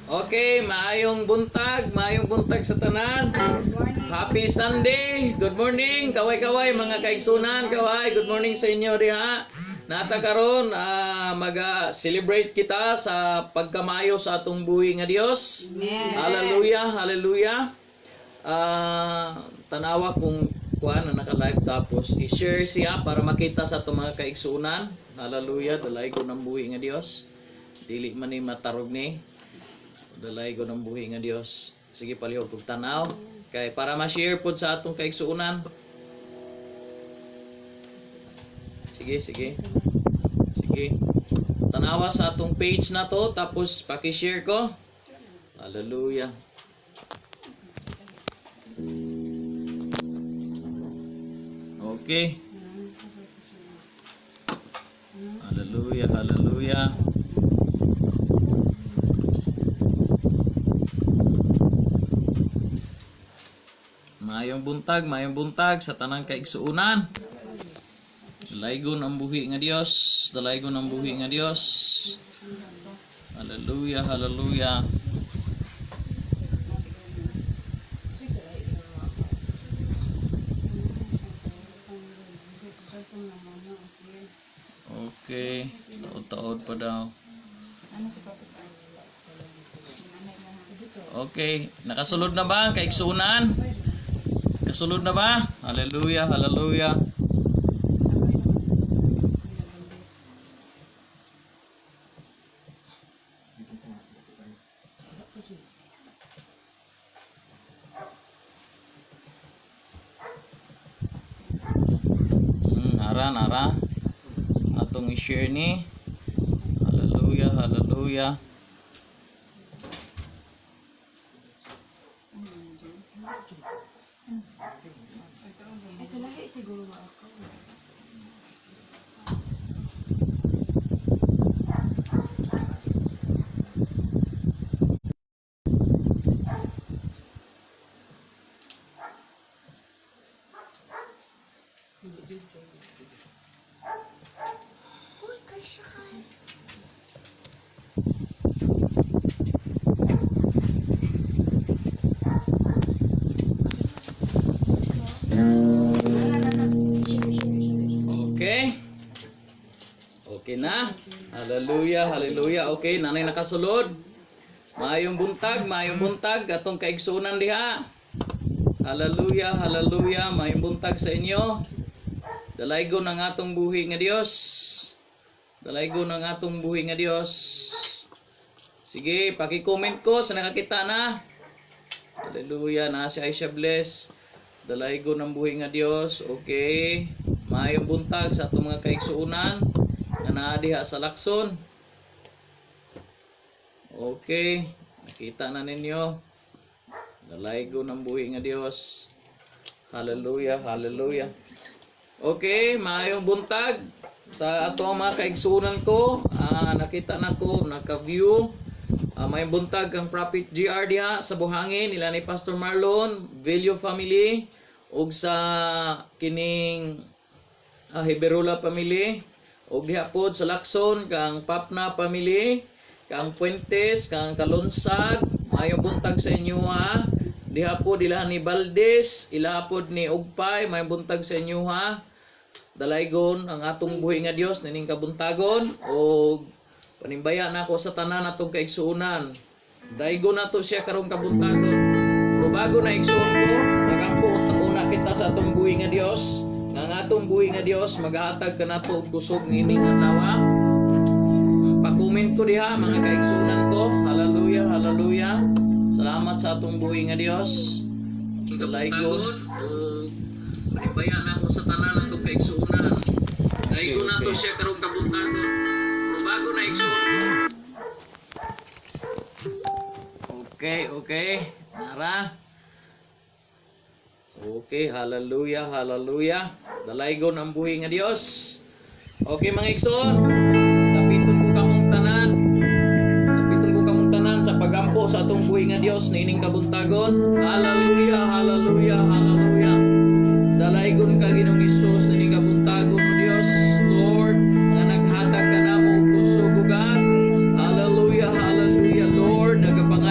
Okay, maayong buntag sa tanan. Happy Sunday. Good morning. Kaway-kaway mga kaigsunan, kaway. Good morning sa inyo diha. Nata karon mag-celebrate kita sa pagkamayo sa atong buhi nga Dios. Hallelujah, hallelujah. Tanawa kung kuan na naka-live tapos i-share siya para makita sa atong mga kaigsunan. Hallelujah, dalay ko ng buhi nga Dios. Dili man ni matarog ni. Dalay ko ng buhi nga Dios. Sige palihog kog tanaw kay para ma-share pod sa atong kaigsuunan. Sige. Tanawa sa atong page na to tapos paki-share ko. Hallelujah. Okay. Hallelujah, hallelujah. Mayong buntag sa tanang kaigsuunan. Dalaygon ang buhi nga Dios, dalaygon ang buhi nga Dios. Hallelujah, hallelujah. Okay, taod pa daw. Okay, nakasulod na ba ang kaigsuunan? Kasulod na ba? Hallelujah, hallelujah. Nara. Atong i-share ni. Hallelujah, hallelujah. Ay, sa lahi siguro ba ako? Uy, kasyakan. Okay na. Hallelujah, hallelujah. Okay, nanay nakasulod. Maayong buntag atong kaigsunan diha. Hallelujah, hallelujah. Maayong buntag sa inyo. Dalaygon ang atong buhi nga Dios. Dalaygon ang atong buhi nga Dios. Sige, paki-comment ko sa nakakita na. Hallelujah, na si Aisha bless. Dalaygon ang buhi nga Dios. Okay. Maayong buntag sa atong mga kaigsuunan na naadiha sa Lacson. Okay, nakita na ninyo. Dalaygon ang buhi nga Dios. Hallelujah, hallelujah. Okay, maayong buntag sa atong mga kaigsuunan ko. Nakita na ko, naka-view. May buntag ang Prophet GR diha sa Buhangin, nila ni Pastor Marlon, Velio family, ug sa kining Hiberula family. Og diha pod sa Lacson kang Papna family, kang Puentes, kang Kalunsag, mayong buntag sa inyo ha. Diha pod ilahan ni Baldes, ilaha pod ni Ugpay, mayong buntag sa inyo ha. Dalaygon ang atong buhi nga Dios nining kabuntagon og panimbaya na ako sa tanan atong kaigsuunan. Daygon nato siya karong kabuntagon. Pero bago na igsuon ko, nagampo una kita sa atong buhi nga Dios. Nga atong buhi nga Dios maghatag kanato og kusog nining adlaw. Pa-comment ko diha mga kaigsunan ko. Hallelujah, hallelujah. Salamat sa atong buhi nga Dios. Dalaygon og panimbaya na ako sa tanan atong kaigsuunan. Daygon nato siya karong kabuntagon. Pero bago na igsuon ko. Okay. Nara. Okay, hallelujah, hallelujah. Dalaygon ang buhi nga Dios. Okay mga igsoon, tapiton ko kamong tanan sa pagampo sa atong buhi nga Dios nining kabuntagon. Hallelujah, hallelujah, hallelujah. Dalaygon ka Ginoong Hesus nining kabuntagon mo Dios, Lord, nga naghatag ka namo og kusog ug God. Hallelujah, hallelujah, Lord, nagapang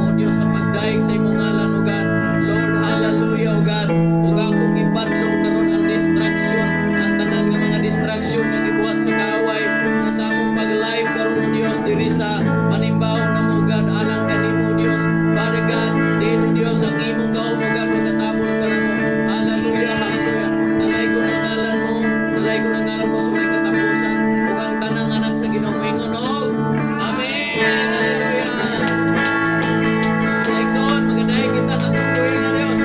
o Dios sa pagdaig sa imong ngalan o God. Lord, hallelujah o God. Ug akong ibadlong karon ang distraction, ang tanan nga mga distraction nga gibuhat sa kaaway nga sa among pag-live karon o Dios diri sa panimbaw na mo God alang kanimo Dios. Father God, din o Dios ang imong gawom o God magkatabon ka na mo. Hallelujah, hallelujah. Alay ko na ngalan mo, alay ko na ngalan mo sa may katapusan ug ang tanang anak sa Ginoo ingon og amen. Hallelujah. Next on, magandang kita sa tuloy na Dios.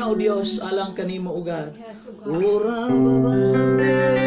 Hallelujah, O Dios, alang kanimo ugar. Yes, oh God. Ura babande.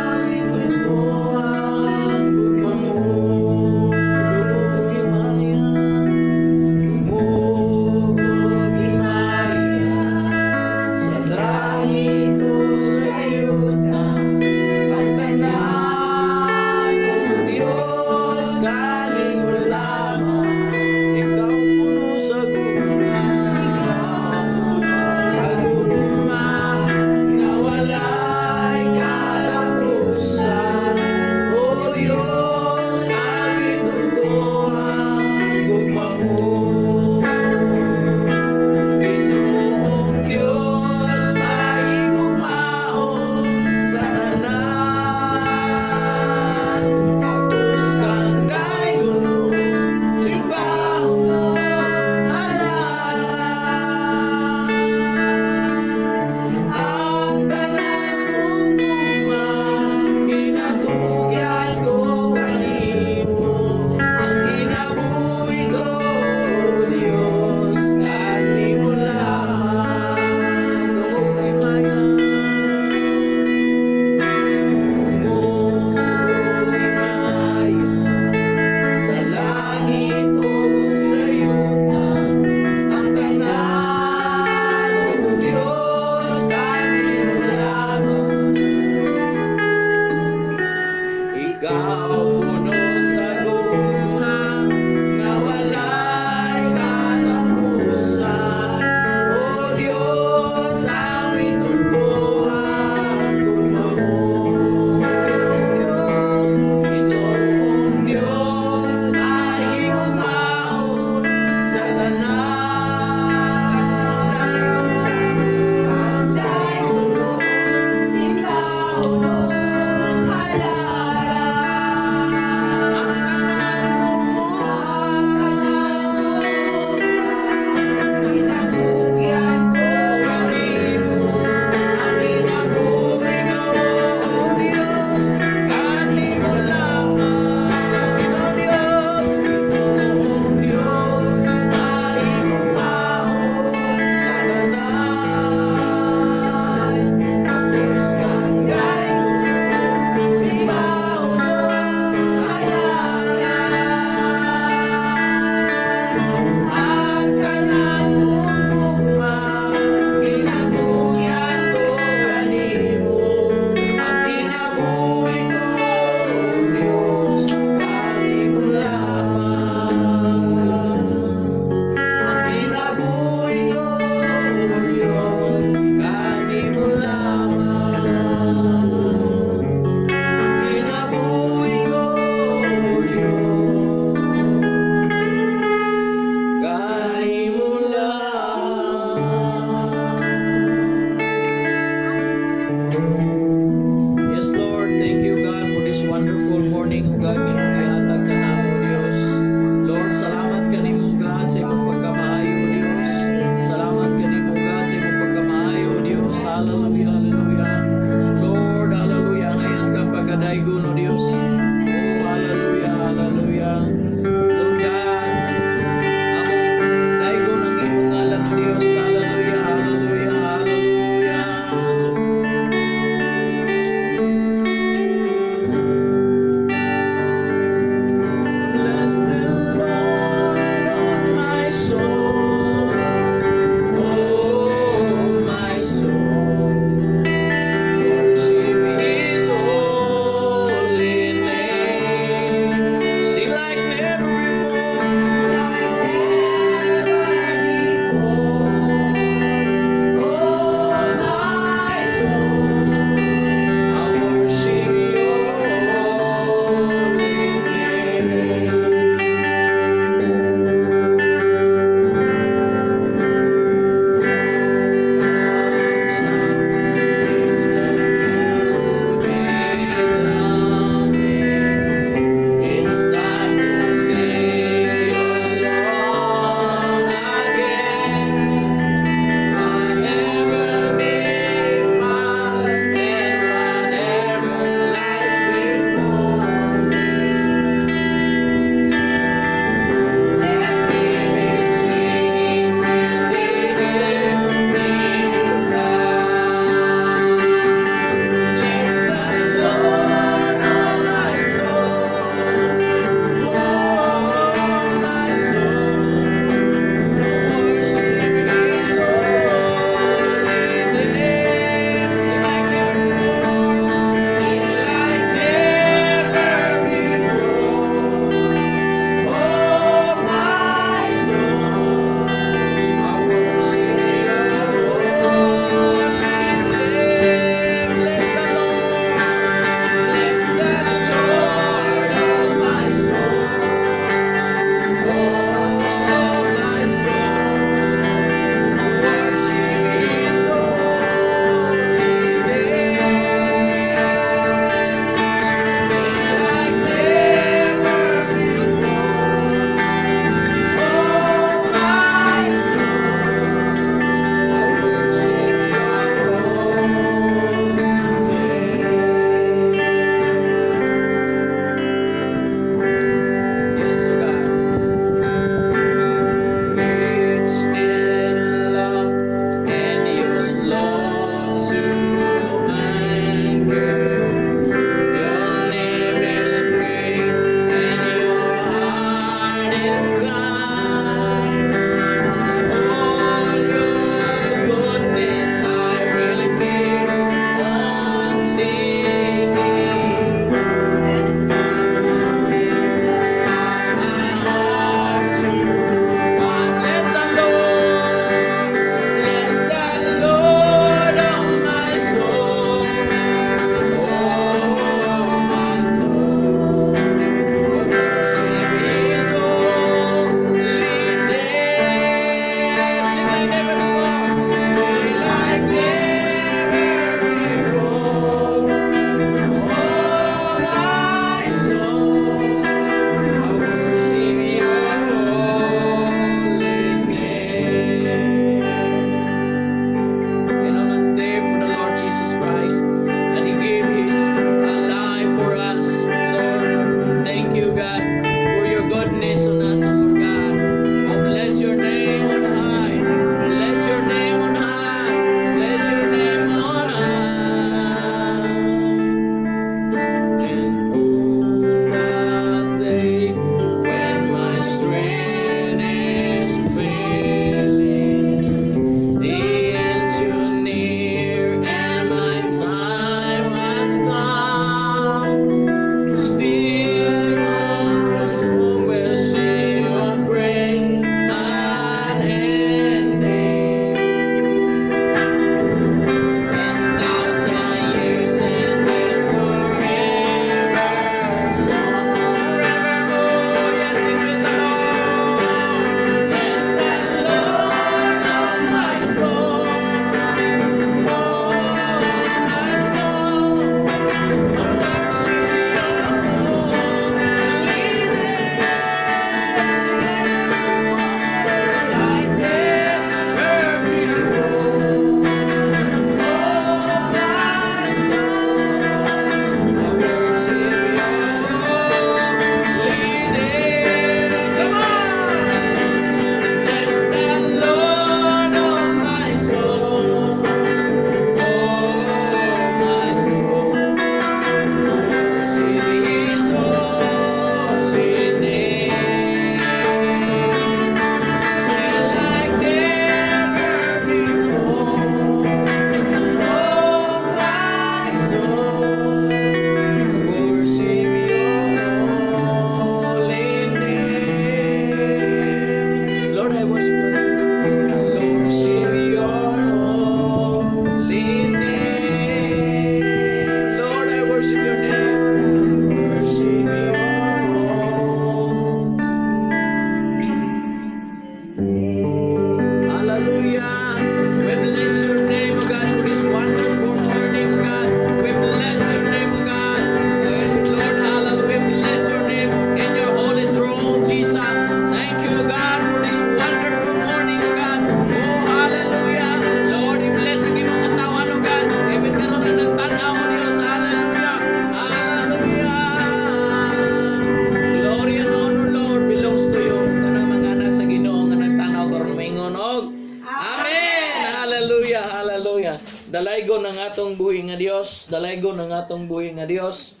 Hallelujah. Dalaygon ang atong buhi nga Dios, dalaygon ang atong buhi nga Dios.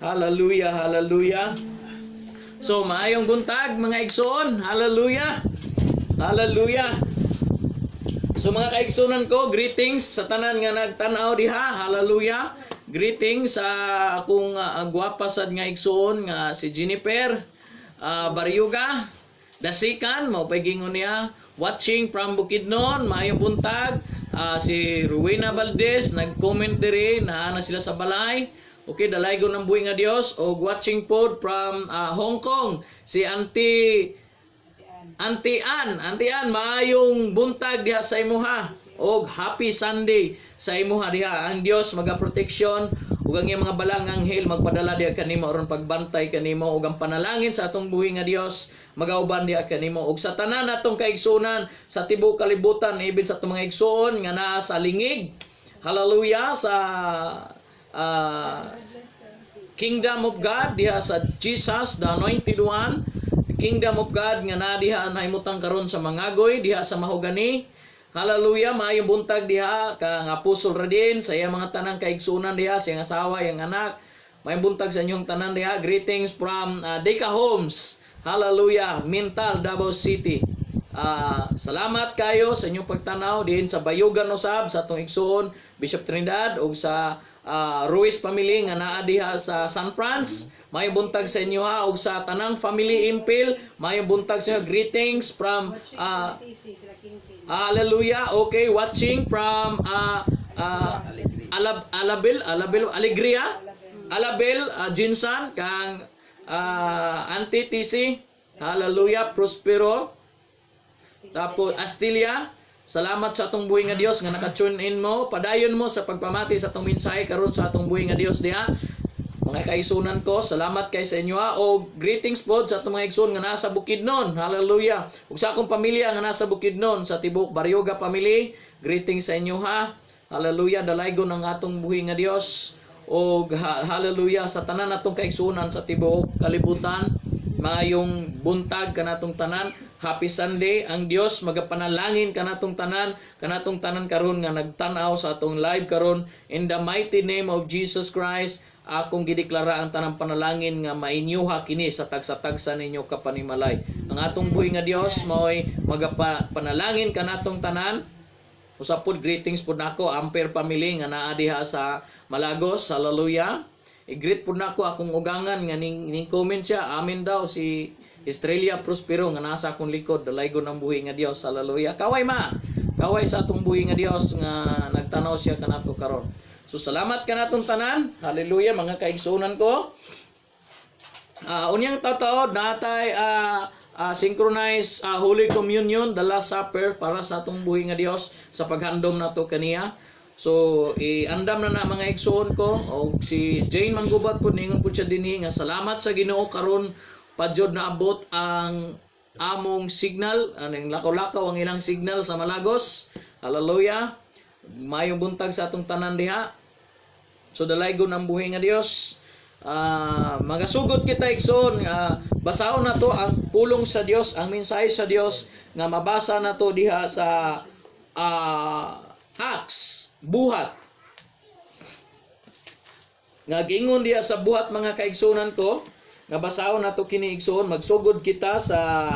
Hallelujah, hallelujah. So maayong buntag mga igsoon. Hallelujah. Hallelujah. So mga kaigsunan ko, greetings sa tanan nga nagtan-aw diha. Hallelujah. Greetings sa akong gwapa sad nga igsoon nga si Jennifer Baryuga. Dasikan mo pagingon niya watching from Bukidnon. Maayong buntag. Si Rowena Valdez nag-comment diri na sila sa balay. Okay, dalaygon ang buhi nga Dios. O watching pod from Hong Kong, si Auntie Ann, maayong buntag diha sa imuha. Og happy Sunday sa imuha diha. Ang Dios magaproteksyon ug ang iyang mga balang anghel magpadala diha kanimo aron pagbantay kanimo ug ang panalangin sa atong buhi nga Dios magauban diha kanimo ug sa tanan natong kaigsunan sa tibuok kalibutan even sa atong mga igsoon nga naa sa lingig. Hallelujah sa Kingdom of God diha sa Jesus the Anointed One. Kingdom of God nga na diha nahimutang karon sa Mangagoy diha sa Mahogany. Hallelujah, maayong buntag diha kang Apostol Radin sa iyang mga tanang kaigsunan diha sa iyang asawa, iyang anak. Maayong buntag sa inyong tanan diha. Greetings from Deca Homes. Hallelujah, Mintal, Davao City. Salamat kayo sa inyong pagtanaw diin sa Bayugan usab sa atong igsoon Bishop Trinidad ug sa Ruiz family nga naa diha sa San Francisco. May buntag sa inyo ha ug sa tanang family Impil. May buntag sa inyo. Greetings from hallelujah. Okay, watching from Alabel Alegria. Alabel Jinsan kang Auntie TC. Hallelujah, Prospero. Tapos Astilia. Salamat sa atong buhi nga Dios nga naka-tune in mo. Padayon mo sa pagpamati sa atong mensahe karon sa atong buhi nga Dios diha. Mga kaigsunan ko, salamat kay sa inyo ha. O greetings po sa atong mga igsoon nga nasa Bukidnon. Hallelujah. Ug sa akong pamilya nga nasa Bukidnon sa tibuok Baryuga family, greetings sa inyo ha. Hallelujah. Dalaygon ang atong buhi nga Dios. O hallelujah sa tanan natong kaigsunan sa tibuok kalibutan. Maayong buntag kanatong tanan. Happy Sunday. Ang Dios magapanalangin kanatong tanan karon nga nagtan-aw sa atong live karon in the mighty name of Jesus Christ. Akong gideklara ang tanang panalangin nga mainyuha kini sa tagsa-tagsa ninyo kapanimalay. Ang atong buhi nga Dios mao'y magapanalangin kanatong tanan. Usapod greetings pud nako Amper family nga naa diha sa Malagos. Hallelujah. I-greet pud nako akong ugangan nga ning comment siya. Amen daw si Estrella Prospero nga nasa akong likod. Dalaygon ang buhi nga Dios. Hallelujah. Kaway ma. Kaway sa atong buhi nga Dios nga nagtanaw siya kanato karon. So salamat kanatong tanan. Hallelujah mga kaigsunan ko. Unyang taod natay synchronize Holy Communion, the Last Supper para sa atong buhi nga Dios sa paghandom nato kaniya. So iandam na mga igsoon ko og si Jane Manggubat pud ningon pud siya dinhi nga salamat sa Ginoo karon padyod na abot ang among signal, aning lakaw-lakaw ang ilang signal sa Malagos. Hallelujah. Mayong buntag sa atong tanan diha. So dalaygon ang buhi nga Dios. Magasugod kita igsoon, basahon na to ang pulong sa Dios, ang mensahe sa Dios nga mabasa na to diha sa Acts, buhat. Nga gingon diha sa buhat mga kaigsunan ko, nga basahon na to kini igsoon, magsugod kita sa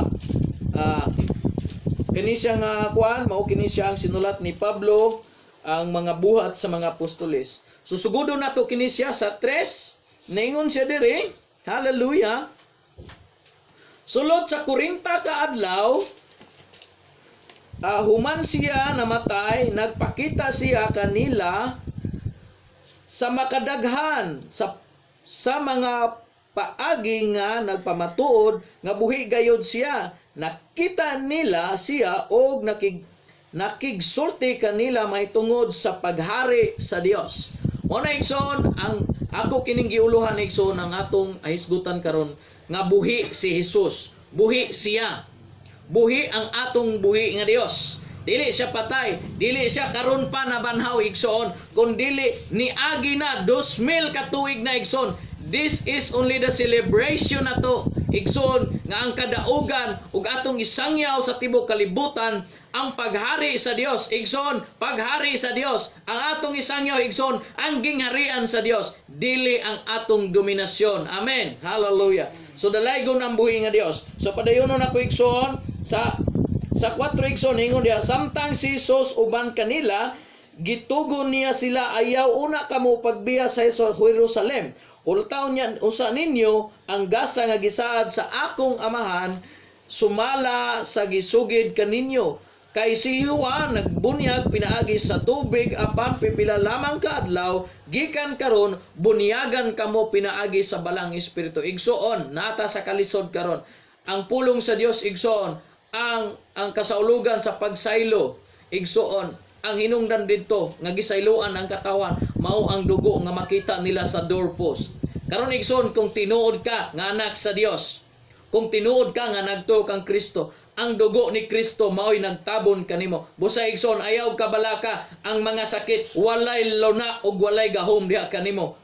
kini siya nga kuan, mao kini siya ang sinulat ni Pablo ang mga buhat sa mga apostoles. Susugodo na to kini siya sa 3. Ningon siya diri, hallelujah. Sulod sa 40 ka adlaw, human siya namatay, nagpakita siya kanila sa makadaghan sa mga paagi nga nagpamatuod nga buhi gayod siya. Nakita nila siya og nakigsulti kanila mahitungod sa paghari sa Dios. Muna igsoon, ang ako kining giuluhan igsoon ang atong ahisgutan karon nga buhi si Jesus. Buhi siya. Buhi ang atong buhi nga Dios. Dili siya patay, dili siya karon pa nabanhaw igsoon, kun dili niagi na 2000 ka tuig na igsoon. This is only the celebration na to. igsoon nga ang kadaugan ug atong isangyaw sa tibuok kalibutan ang paghari sa Dios. Igsoon, paghari sa Dios. Ang atong isangyaw igsoon ang gingharian sa Dios, dili ang atong dominasyon. Amen. Hallelujah. So dalaygon ang buhi nga Dios. So padayonon ako igsoon sa 4 igsoon ingon diha, samtang si Jesus uban kanila gitugon niya sila, ayaw una kamo pagbiya sa Jerusalem. Ultaw niya usa ninyo ang gasa nga gisaad sa akong amahan, sumala sa gisugid kaninyo. Kay si Juan nagbunyag pinaagi sa tubig, apan pipila lamang ka adlaw gikan karon bunyagan kamo pinaagi sa balang espiritu. Igsoon nata sa kalisod karon ang pulong sa Dios. Igsoon ang kasaulugan sa pagsaylo. Igsoon ang hinungdan didto nga gisayloan ang katawan mao ang dugo nga makita nila sa doorpost. Karon igsoon, kung tinuod ka nga anak sa Dios, kung tinuod ka nga nagtuo kang Kristo, ang dugo ni Kristo mao'y nagtabon kanimo. Busa igsoon, ayaw kabalaka ang mga sakit, walay luna ug walay gahom diha kanimo.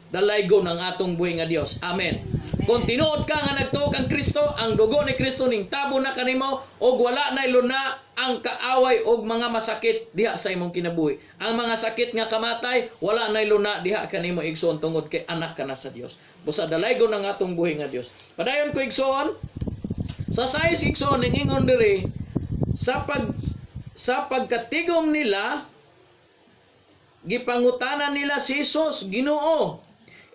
Dalaygon ang atong buhi nga Dios. Amen. Kung tinuod ka nga nagtuo kang Kristo, ang dugo ni Kristo ning tabo na kanimo ug wala nay luna ang kaaway ug mga masakit diha sa imong kinabuhi. Ang mga sakit nga kamatay, wala nay luna diha kanimo igsoon tungod kay anak ka na sa Dios. Busa dalaygon ang atong buhi nga Dios. Padayon ko igsoon sa 6 igsoon ning ingon diri sa pagkatigom nila gipangutanan nila si Jesus, Ginoo,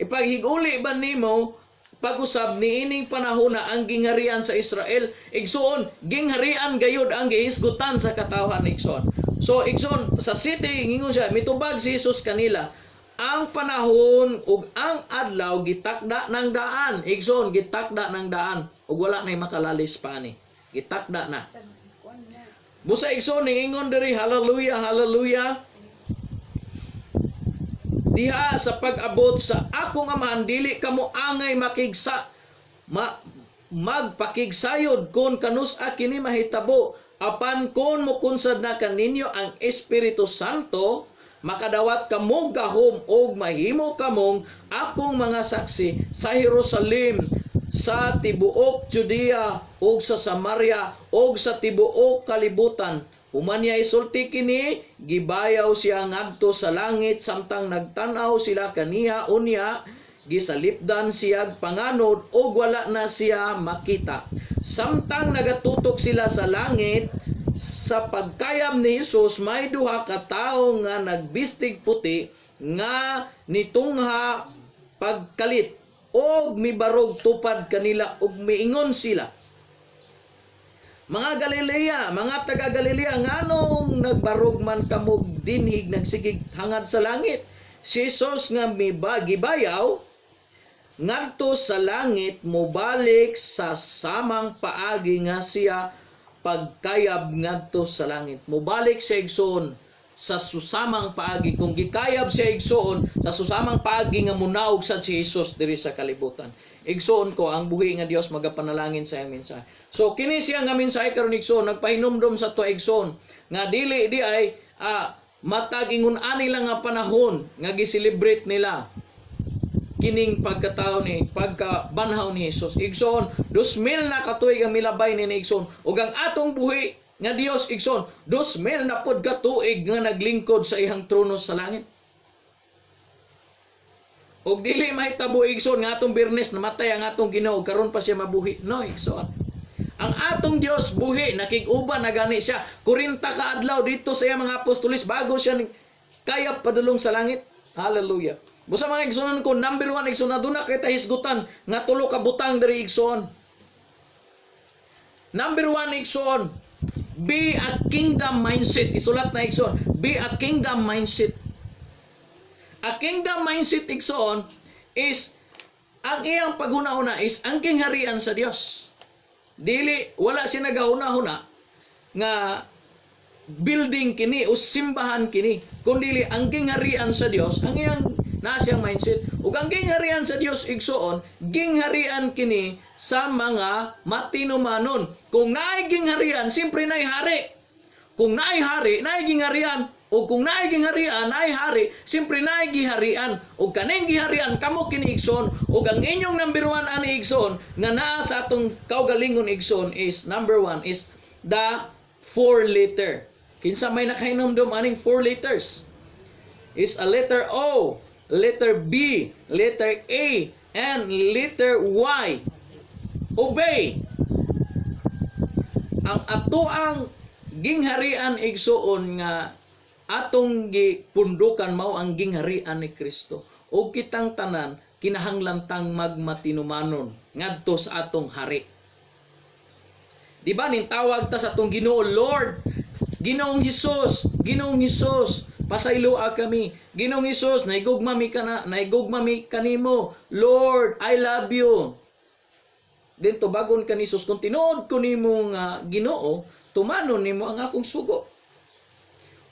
ipaghiguli ba nimo pag-usab niining panahon na ang gingharian sa Israel? Igsoon, gingharian gayud ang gihisgutan sa katawhan igsoon. So igsoon sa city ingon siya mitubag si Jesus kanila. Ang panahon ug ang adlaw gitakda ng daan. Igsoon gitakda ng daan ug wala nay makalalis pa ni. Gitakda na. Busa igsoon ingon diri, hallelujah, hallelujah. Diha sa pag-abot sa akong amahan, dili kamo angay magpakigsayod kun kanus-a kini mahitabo, apan kun mukunsad na kaninyo ang Espiritu Santo, makadawat kamo gahom og mahimo kamong akong mga saksi sa Jerusalem, sa tibuok Judea ug sa Samaria ug sa tibuok kalibutan. Human niya isulti kini, gibayaw siya ngadto sa langit, samtang nagtanaw sila kaniya unya, gisalipdan siya panganod ug wala na siya makita. Samtang nagatutok sila sa langit, sa pagkayam ni Jesus, may duha ka tawo nga nagbistig puti nga nitungha pagkalit og mibarog tupad kanila ug miingon sila, mga Galilea, mga taga Galilea, nganong nagbarog man kamog dinhig nagsigig hangad sa langit? Si Jesus nga gibayaw ngadto sa langit, mobalik sa samang paagi nga siya pagkayab ngadto sa langit. Mobalik siya igsoon sa susamang paagi. Kung gikayab siya igsoon sa susamang paagi nga munaog sa si Jesus diri sa kalibutan. Igsoon ko ang buhi nga Dios magapanalangin sa iyang mensahe. So kini siya nga mensahe karon igsoon, nagpahinumdom sa to igsoon nga dili di ay matag ingon ani lang nga panahon nga gi-celebrate nila kining pagkatao ni pagkabanhaw ni Jesus. Igsoon 2000 na katuig ang milabay ni igsoon ug ang atong buhi nga Dios igsoon 2000 na pod ka tuig nga naglingkod sa iyang trono sa langit. Og dili mahitabo igsoon nga atong Biyernes namatay ang atong Ginoo karon pa siya mabuhi. No, igsoon. Ang atong Dios buhi, nakig-uban na gani siya. 40 ka adlaw dito sa iyang mga apostolis bago siya kayap padulong sa langit. Hallelujah. Busa mga igsoon ko, number 1 igsoon na duna kay hisgutan nga tulo ka butang diri igsoon. Number 1 igsoon, be a kingdom mindset. Isulat na igsoon, be a kingdom mindset. A kingdom mindset igsoon is ang iyang paghuna-huna is ang kingharian sa Dios. Dili wala siya nagahuna-huna nga building kini o simbahan kini, kundi ang kingharian sa Dios ang iyang nasiyang mindset. Ug ang kingharian sa Dios igsoon, gingharian kini sa mga matinumanon. Kung naay gingharian, simpre naay hari. Kung naay hari, naay gingharian. O kung naay gingharian, naay hari, siyempre naay giharian. O kaning giharian, kamo kini igsoon. O ang inyong number one ani igsoon, nga naa sa atong kaugalingon igsoon is, number one, is the 4-letter. Kinsa may nakahinomdom aning 4 letters? Is a letter O, letter B, letter A, and letter Y. Obey. Ang atoang gingharian igsoon nga atong gipundukan mao ang gingharian ni Kristo. O kitang tanan kinahanglan magmatinumanon ngadto sa atong hari. Di ba ning tawag ta sa atong Ginoo, Lord, Ginoong Hesus, pasayloa kami. Ginoong Hesus, naigugma mi kanimo. Lord, I love you. Dito bagon ka ni Hesus, kung tinuod ko nimo nga Ginoo, tumanon nimo ang akong sugo.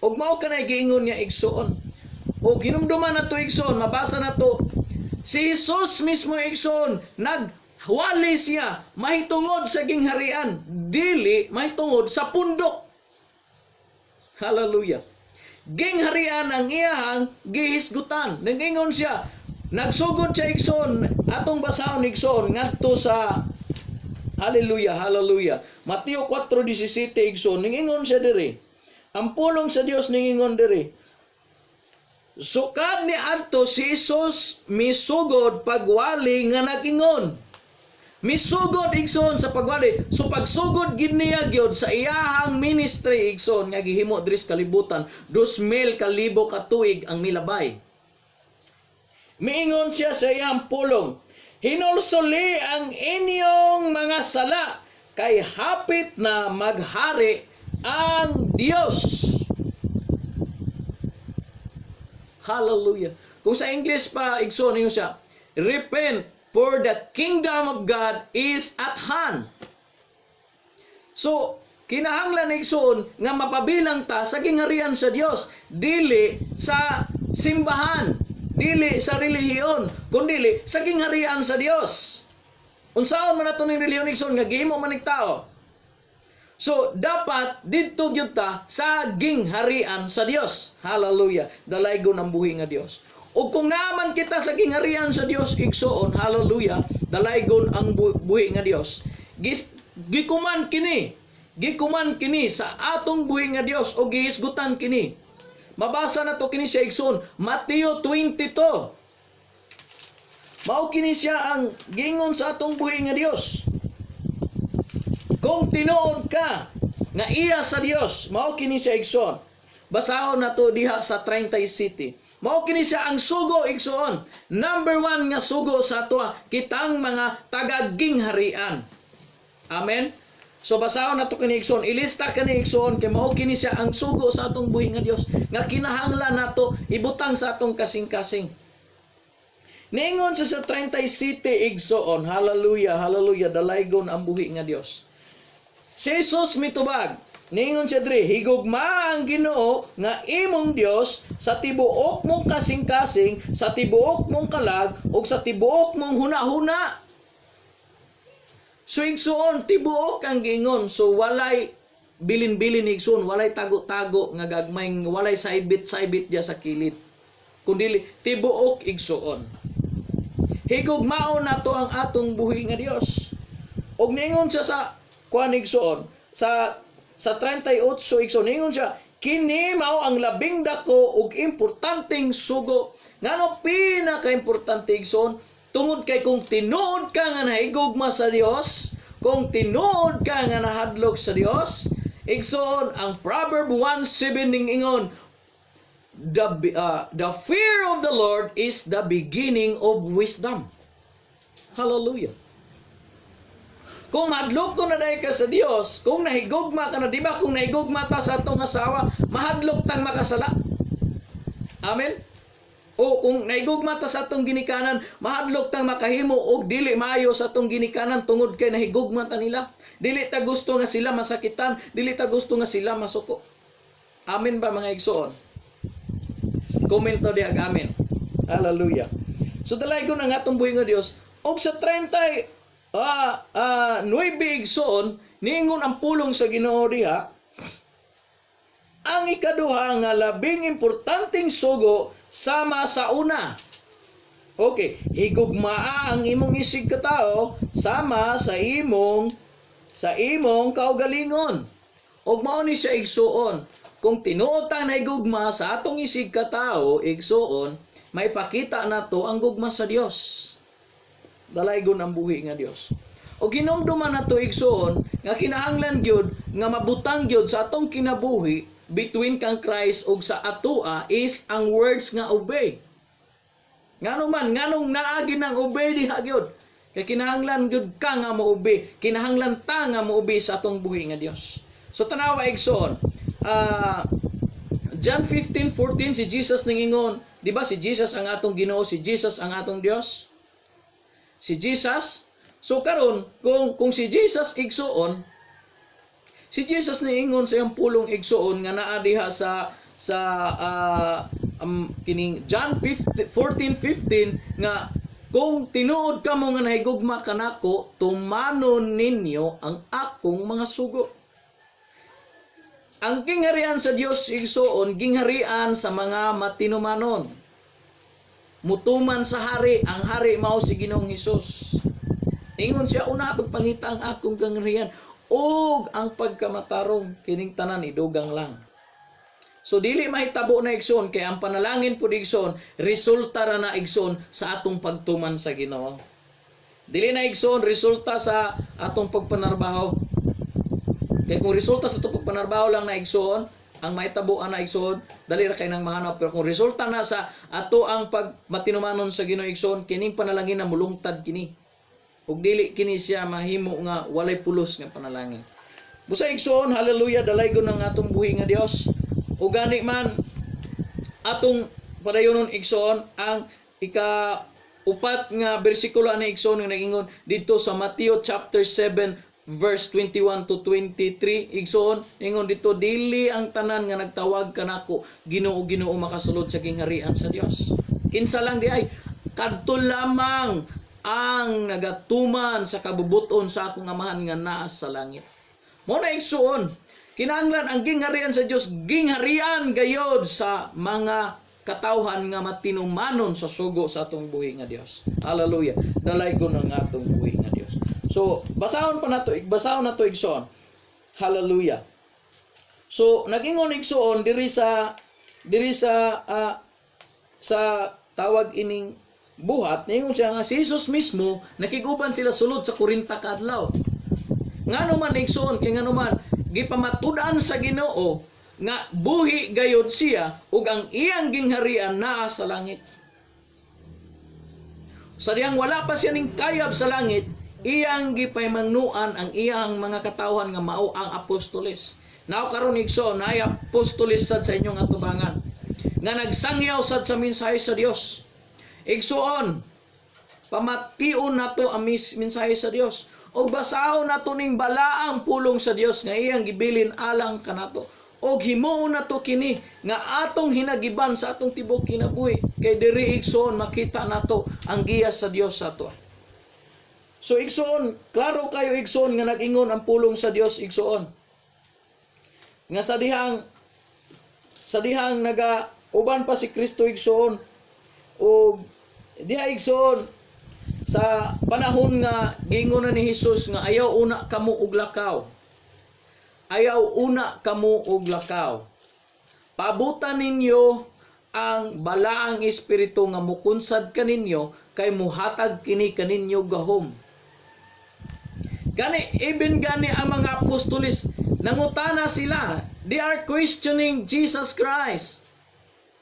Og mao kanay giingon niya igsoon. O ginumduman nato igsoon, mabasa nato. Si Hesus mismo igsoon nagwali siya mahitungod sa gingharian, dili mahitungod sa pundok. Hallelujah. Gingharian ang iyahang gihisgutan. Nangingon siya, nagsugod siya igsoon, atong basahon igsoon ngadto sa hallelujah, hallelujah. Mateo 4:17 igsoon, nangingon siya diri. Ang pulong sa Dios ningingon diri. Sukad ni adto si Hesus misugod pagwali nga nagingon. Misugod igsoon sa pagwali. So pagsugod gid niya gyud sa iyahang ministry igsoon nga gihimo diri sa kalibutan, 2,000 ka tuig ang milabay. Miingon siya sa iyang pulong, hinulsuli ang inyong mga sala kay hapit na maghari ang Diyos. Hallelujah. Kung sa English pa, igsoon niyo siya, repent, for the kingdom of God is at hand. So, kinahanglan igsoon nga mapabilang ta sa gingharian sa Dios, dili sa simbahan, dili sa relihiyon, kundi sa gingharian sa Dios. Unsaon man ato ning relihiyon igsoon nga gihimo man ning tao? So, dapat didto gyud ta sa gingharian sa Dios. Hallelujah. Dalaygon ang buhi nga Dios. O kung naaman kita sa gingharian sa Dios igsoon, hallelujah, dalaygon ang buhi nga Dios. Gikuman kini sa atong buhi nga Dios o gihisgutan kini. Mabasa na to kini sa igsoon, Mateo 22. Mao kini siya ang gingon sa atong buhi nga Dios. Kung tinuod ka nga iya sa Dios, mao kini siya igsoon. Basahon na to diha sa 37. Mao kini siya ang sugo igsoon. Number 1 nga sugo sa ato kitang mga taga-gingharian. Amen. So basahon na to kini igsoon, ilista kani igsoon kay mao kini siya ang sugo sa atong buhi nga Dios nga kinahanglan nato ibutang sa atong kasing-kasing. Niingon sa 37 igsoon, hallelujah, hallelujah, dalaygon ang buhi nga Dios. Si Jesus mitubag, ningon siya diri, higugma ang Ginoo nga imong Dios sa tibuok mong kasing-kasing, sa tibuok mong kalag, ug sa tibuok mong hunahuna. So igsoon, tibuok ang gingon. So walay bilin-bilin igsoon, walay tago-tago nga gagmay, walay saibit-saibit dia sa kilid. Kundi tibuok igsoon. Higugmaon nato ang atong buhi nga Dios. Og ningon siya sa kuan igsoon sa 38 igsoon, ningon siya, kini mao ang labing dako ug importanteng sugo. Ngano pinaka-importante igsoon? Tungod kay kung tinuod ka nga nahigugma sa Dios, kung tinuod ka nga nahadlok sa Dios, igsoon ang Proverb 1:7 ning ingon, the fear of the Lord is the beginning of wisdom. Hallelujah. Kung mahadlok ko na dahil ka sa Dios, kung nahigugma ka na, di ba kung nahigugma ta sa atong asawa, mahadlok tang makasala. Amen? O kung nahigugma ta sa atong ginikanan, mahadlok tang makahimo og dili maayo sa atong ginikanan tungod kay nahigugma ta nila. Dili ta gusto nga sila masakitan, dili ta gusto nga sila masuko. Amen ba mga igsoon? Komento diag amen. Hallelujah. So dalaygon ang atong buhi nga Dios. Og sa 9 igsoon, ningon ang pulong sa Ginoo diha, Ang ikaduha nga labing importanteng sugo sama sa una. Okay, higugmaa ang imong isig katao sama sa imong kaugalingon. Og mao ni siya igsuon. Kung tinuod ta na higugma sa atong isig katao igsuon, may pakita nato ang gugma sa Dios. Dalaygon ang buhi nga Dios. O ginomduman nato igsuon nga kinahanglan gyud nga mabutang gyud sa atong kinabuhi between kang Christ ug sa atoa is ang words nga obey. Nganong naagi ng obey diha gyud. Kay kinahanglan gyud ka nga mo-obey, kinahanglan ta nga mo-obey sa atong buhi nga Dios. So tanawa igsoon, John 15:14 si Jesus ningingon, di ba si Jesus ang atong Ginoo, si Jesus ang atong Dios? Si Jesus. So karon kung si Jesus igsuon, si Jesus niingon sa iyang pulong igsuon nga naa diha sa kining John 14:15 nga kung tinuod kamo nga nahigugma kanako, tumanon ninyo ang akong mga sugo. Ang gingharian sa Dios igsuon, gingharian sa mga matinumanon. Mutuman sa hari, ang hari mao si Ginoong Hesus. Ingon siya, una pagpangita ang akong gingharian ug ang pagkamatarong kining tanan idugang lang. So dili mahitabo na igsoon kay ang panalangin pud igsoon resulta ra na igsoon sa atong pagtuman sa Ginoo. Dili na igsoon resulta sa atong pagpanarbaho. Kay kung resulta sa atong pagpanarbaho lang na igsoon, ang mahitabo na igsoon, dali ra kay nang mahanap. Pero kung resulta na sa ato ang pagmatinumanon sa Ginoo igsoon, kining panalangin na mulungtad kini. Ug dili kini siya mahimo nga walay pulos nga panalangin. Busa igsoon, hallelujah, dalaygon ang atong buhi nga Dios. O gani man atong padayonon igsoon ang ika-upat nga bersikulo ani igsoon nga nagingon dito sa Mateo chapter 7 verse 21 to 23 igsoon ingon dito, dili ang tanan nga nagtawag kanako Ginoo Ginoo makasulod sa gingharian sa Dios. Kinsa lang di ay kadto lamang ang nagatuman sa kabubuton sa akong amahan nga naa sa langit. Mo na igsoon, kinahanglan ang gingharian sa Dios gingharian gayod sa mga katawhan nga matinumanon sa sugo sa atong buhi nga Dios. Hallelujah. Dalaygon ang atong buhi nga Dios. So basahon nato igsoon. Hallelujah. So nagingon igsoon diri sa tawag ining buhat, ningon siya nga si Jesus mismo nakiguban sila sulod sa 40 ka adlaw. Ngano man igsoon kay ngano man gipamatud-an sa Ginoo nga buhi gayod siya ug ang iyang gingharian naa sa langit. Sa diyang wala pa siya ning kayab sa langit, iyang gipaymangnuan ang iyang mga katawhan nga mao ang apostoles. Now karon igsoon nay apostoles sad sa inyong atubangan nga nagsangyaw sad sa mensahe sa Dios. Igsuon, pamation nato ang mensahe sa Dios. O basahon nato ning balaang pulong sa Dios nga iyang gibilin alang kanato. O himuon nato kini nga atong hinagiban sa atong tibok kinabuhi. Kay diri igsoon makita nato ang giya sa Dios sa ato. So igsoon, klaro kayo igsoon nga nag-ingon ang pulong sa Dios igsoon. Nga sa dihang naga-uban pa si Kristo igsoon. O diha igsoon sa panahon nga gingon ni Hesus nga ayaw una kamo og lakaw. Ayaw una kamo og lakaw. Pabutan ninyo ang balaang espiritu nga mukunsad kaninyo kay muhatag kini kaninyo gahom. Even gani ang mga apostolis nangutana sila. They are questioning Jesus Christ.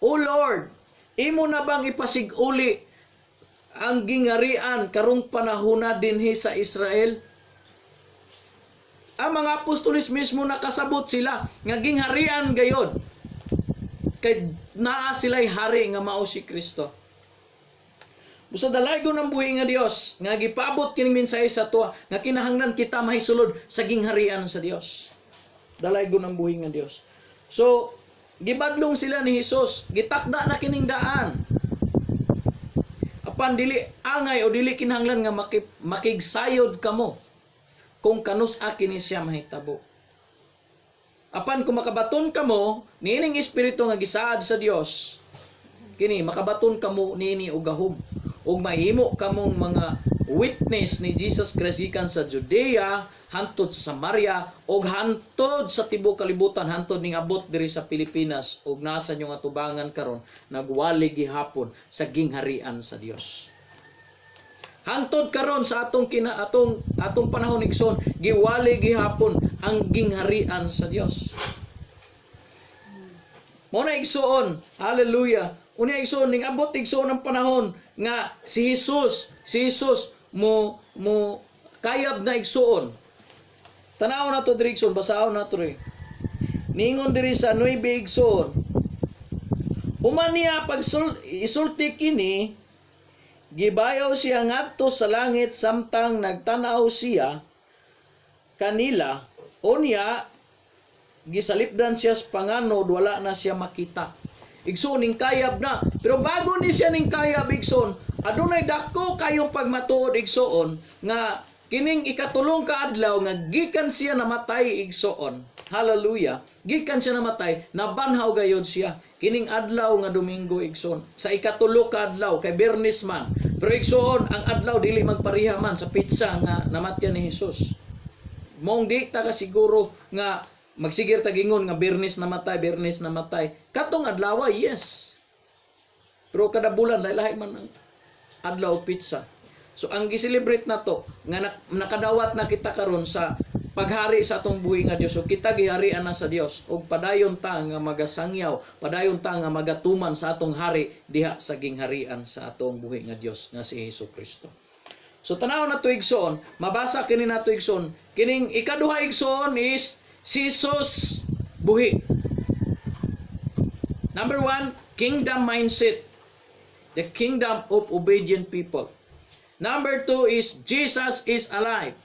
O Lord, imo na bang ipasig-uli ang gingharian karong panahon na dinhi sa Israel? Ang mga apostolis mismo nakasabot sila nga gingharian gayod kay naa sila'y hari nga mao si Kristo. Busa dalaygon ang buhi nga Dios nga gipabot kining mensahe sa tuwa nga kinahanglan kita mahisulod sa gingharian sa Dios. Dalaygon ang buhi nga Dios. So gibadlong sila ni Hesus, gitakda na kining daan. Apan dili angay o dili kinahanglan nga makigsayod kamo kung kanus-a kini siya mahitabo. Apan kung makabaton kamo niining espiritu nga gisaad sa Dios, kini makabaton kamo niini og gahom. Ug mahimo kamong mga witness ni Jesus Christ gikan sa Judea, hantod sa Samaria, ug hantod sa tibuok kalibutan, hantod ning abot diri sa Pilipinas, ug nasa nyo nga tubangan karon nagwali gihapon sa gingharian sa Dios. Hantod karon sa atong panahon igsoon, giwali gihapon ang gingharian sa Dios. Mo na igsoon, hallelujah. Unya igsoon ning abot igsoon ang panahon nga si Jesus mo kayab na igsoon. Tanaw na to diri igsoon, basaon na to ri. Ningon diri sa 9 igsoon. Human niya pag isulti kini, gibayaw siya ngadto sa langit samtang nagtanaw siya kanila, unya gisalipdan siya sa panganod, wala na siya makita. Igsoon ning kayab na. Pero bago ni siya ning kayab igsoon, adunay dako kayong pagmatuod igsoon nga kining ikatulong ka adlaw nga gikan siya namatay igsoon. Hallelujah. Gikan siya namatay, nabanhaw gayud siya. Kining adlaw nga Domingo igsoon. Sa ikatulo ka adlaw kay Biyernes man. Pero igsoon ang adlaw dili magpareha man sa pitsa nga namatyan ni Hesus. Mong di ta ka siguro nga magsigir tagingon nga Biyernes namatay. Katong adlaw, yes. Pero kada bulan lahi man ang adlaw pizza. So ang gi-celebrate na to nga nakadawat na kita karon sa paghari sa atong buhi nga Dios. So kita giharian na sa Dios ug padayon ta nga magasangyaw, padayon ta nga magatuman sa atong hari diha sa gingharian sa atong buhi nga Dios nga si Hesukristo. So tanaw na to igsoon, mabasa kini nato igsoon. Kining ikaduha igsoon is si Jesus buhi. Number 1, kingdom mindset. The kingdom of obedient people. Number 2 is Jesus is alive.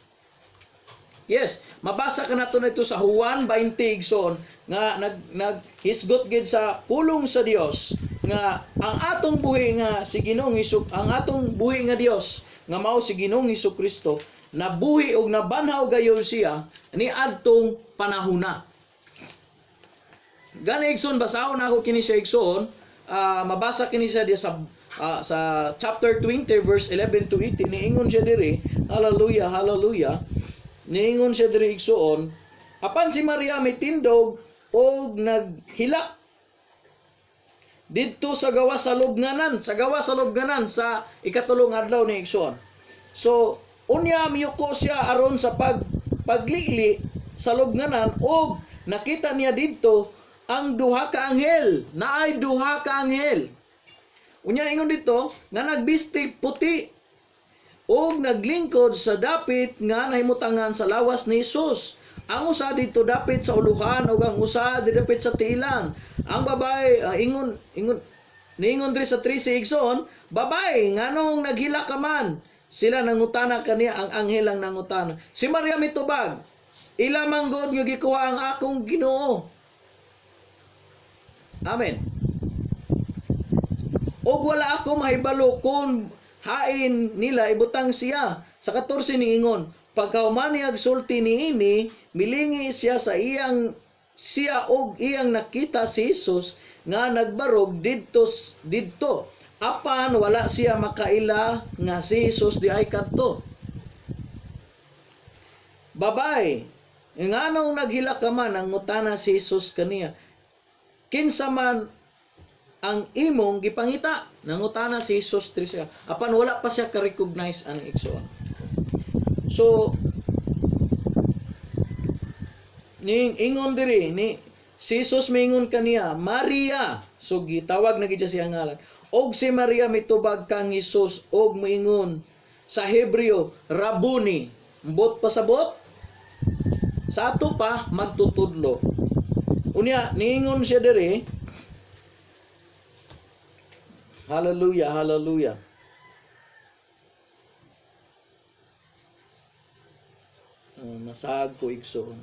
Yes, mabasa ka nato nito sa Juan 20 igsoon nga naghisgot gid sa pulong sa Dios nga ang atong buhi nga si Ginoong ang atong buhi nga Dios nga mao si Ginoong Hesukristo nabuhi og nabanhaw gayon siya ni adtong panahona. Gani igsoon basahon ako kini siya igsoon, mabasa kini siya di sa chapter 20 verse 11 to 18 niingon siya diri, hallelujah, hallelujah. Niingon siya diri igsoon, apan si Maria may tindog og naghilak didto sa gawa sa lubnganan, sa ikatulong adlaw ni igsoon. So unya miyuko siya aron sa paglili sa lubnganan og nakita niya didto ang duha ka anghel, naay duha ka anghel. Unya ingon dito nga nagbistig puti og naglingkod sa dapit nga nahimutangan sa lawas ni Jesus. Ang usa dito dapit sa uluhan ug ang usa dapit sa tiilan. Ang babae niingon diri sa 13 igsoon, babae nganong naghila ka man? Sila nangutana kaniya, ang anghel ang nangutana. Si Maria mitubag, ila man gud nga gikuha ang akong Ginoo. Amen. Og wala ako mahibalo kung hain nila ibutang siya. Sa 14 niingon, pagkauman niya agsulti niini, milingi siya sa siya og iyang nakita si Jesus nga nagbarog didto. Apan wala siya makaila nga si Jesus di ay kadto. Babay, nganong naghila ka man ang ngutana si Jesus kaniya. Kinsa man ang imong gipangita, nangutana si Jesus diri siya. Apan wala pa siya ka-recognize ang igsoon. So ingon diri ni si Jesus mingon kaniya, Maria. So gitawag na gid siya ngalan. Og si Maria mitubag kang Jesus og moingon sa Hebreo, Rabuni. Mbot pasabot sa ato pa magtutudlo. Unya niingon siya diri, hallelujah, hallelujah. Masag ko igsoon.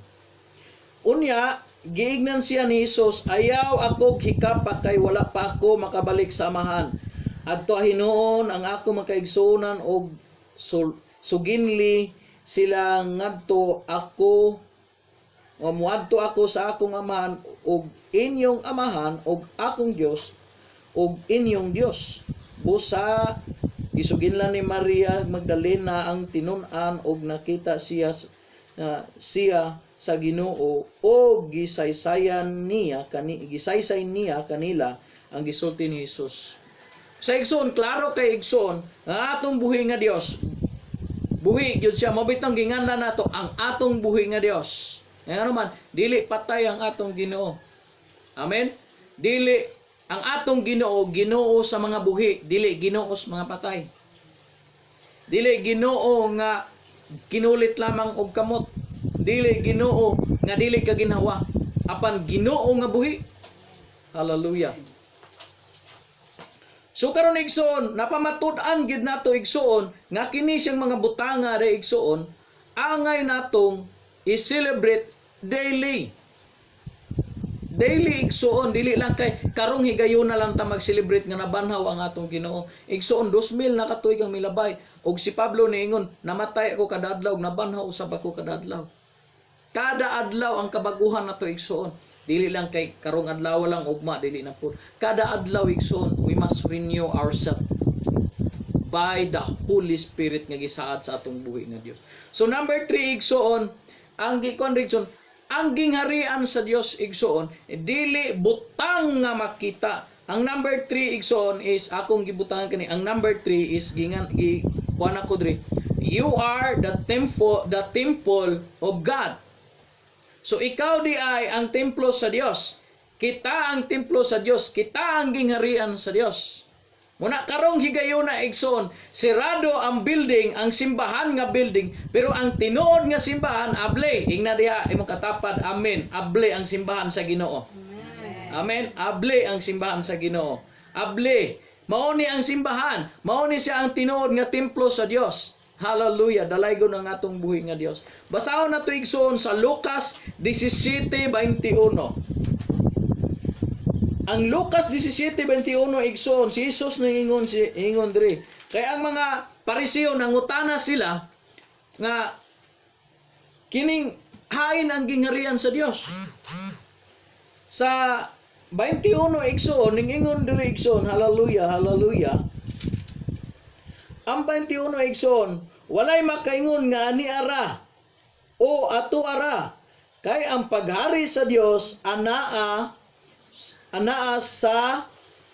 Unya giingnan siya ni Jesus, ayaw ako hikapa kay wala pa ako makabalik sa amahan. Adto hinuon ang ako makaigsunan og suginli sila ngadto ako o muadto ako sa akong amahan ug inyong amahan ug akong Dios ug inyong Dios. Busa gisuginlan ni Maria Magdalena ang tinun-an ug nakita siya sa Ginoo o gisaysay niya kanila ang gisulti ni Hesus. Sa igsoon, klaro kay igsoon, ang atong buhi nga Dios, buhi gyud siya, mabitang ginganlan nato ang atong buhi nga Dios. Ngayon man, dili patay ang atong Ginoo. Amen. Dili ang atong Ginoo, Ginoo sa mga buhi, dili Ginoo sa mga patay. Dili Ginoo nga kinulit lamang og kamot. Dili Ginoo nga dili ka ginhawa. Apan Ginoo nga buhi. Hallelujah. So karon igsoon, napamatud-an gid nato igsoon nga kini siyang mga butanga ra igsoon, angay natong i-celebrate daily. Daily igsoon, dili lang kay karong higayon na lang ta mag-celebrate nga nabanhaw ang atong Ginoo. Igsoon 2000 na katuig ang milabay og si Pablo niingon, namatay ako kada adlaw, nabanhaw usab ako kada adlaw. Kada adlaw ang kabaguhan nato igsoon. Dili lang kay karong adlaw lang ugma, dili na po. Kada adlaw igsoon, we must renew ourselves by the Holy Spirit nga gisaad sa atong buhi nga Dios. So number 3 igsoon, ang gikondiksyon, ang gingharian sa Dios igsoon, dili butang nga makita. Ang number 3 igsoon is akong gibutangan kani. Ang number 3 is kuan ako diri. You are the temple of God. So ikaw di ay ang templo sa Dios. Kita ang templo sa Dios. Kita ang gingharian sa Dios. Muna karong higayon na igsoon, sirado ang building, ang simbahan nga building, pero ang tinuod nga simbahan able. Ingna diha imong katapad, amen. Able ang simbahan sa Ginoo. Amen. Able ang simbahan sa Ginoo. Able. Mao ni ang simbahan. Mao ni siya ang tinuod nga templo sa Dios. Hallelujah, dalaygon ang atong buhi nga Dios. Basahon nato igsoon sa Lucas 17:21. Ang Lucas 17:21 igsoon, si Jesus nangingon diri. Kaya ang mga Pariseo nangutana sila nga kining hain ang gingharian sa Dios. Sa 21 igsoon, ningingon diri igsoon, hallelujah, hallelujah. Ang 21 igsoon, walay makaingon nga ani ara o ato ara, kay ang paghari sa Dios anaa sa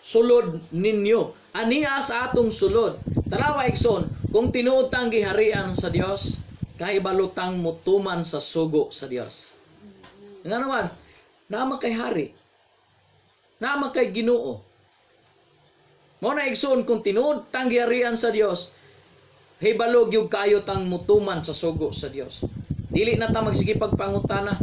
sulod ninyo. Ania sa atong sulod. Tanawa igsoon, kung tinuod tang giharian sa Dios, kay balutang mutuman sa sugo sa Dios. Nga naman, naman kay hari. Naman kay Ginoo. Mo na igsoon, kung tinuod tang giharian sa Dios, hibalog yung kayo tang mutuman sa sugo sa Dios. Dili na ta magsige pagpangutana.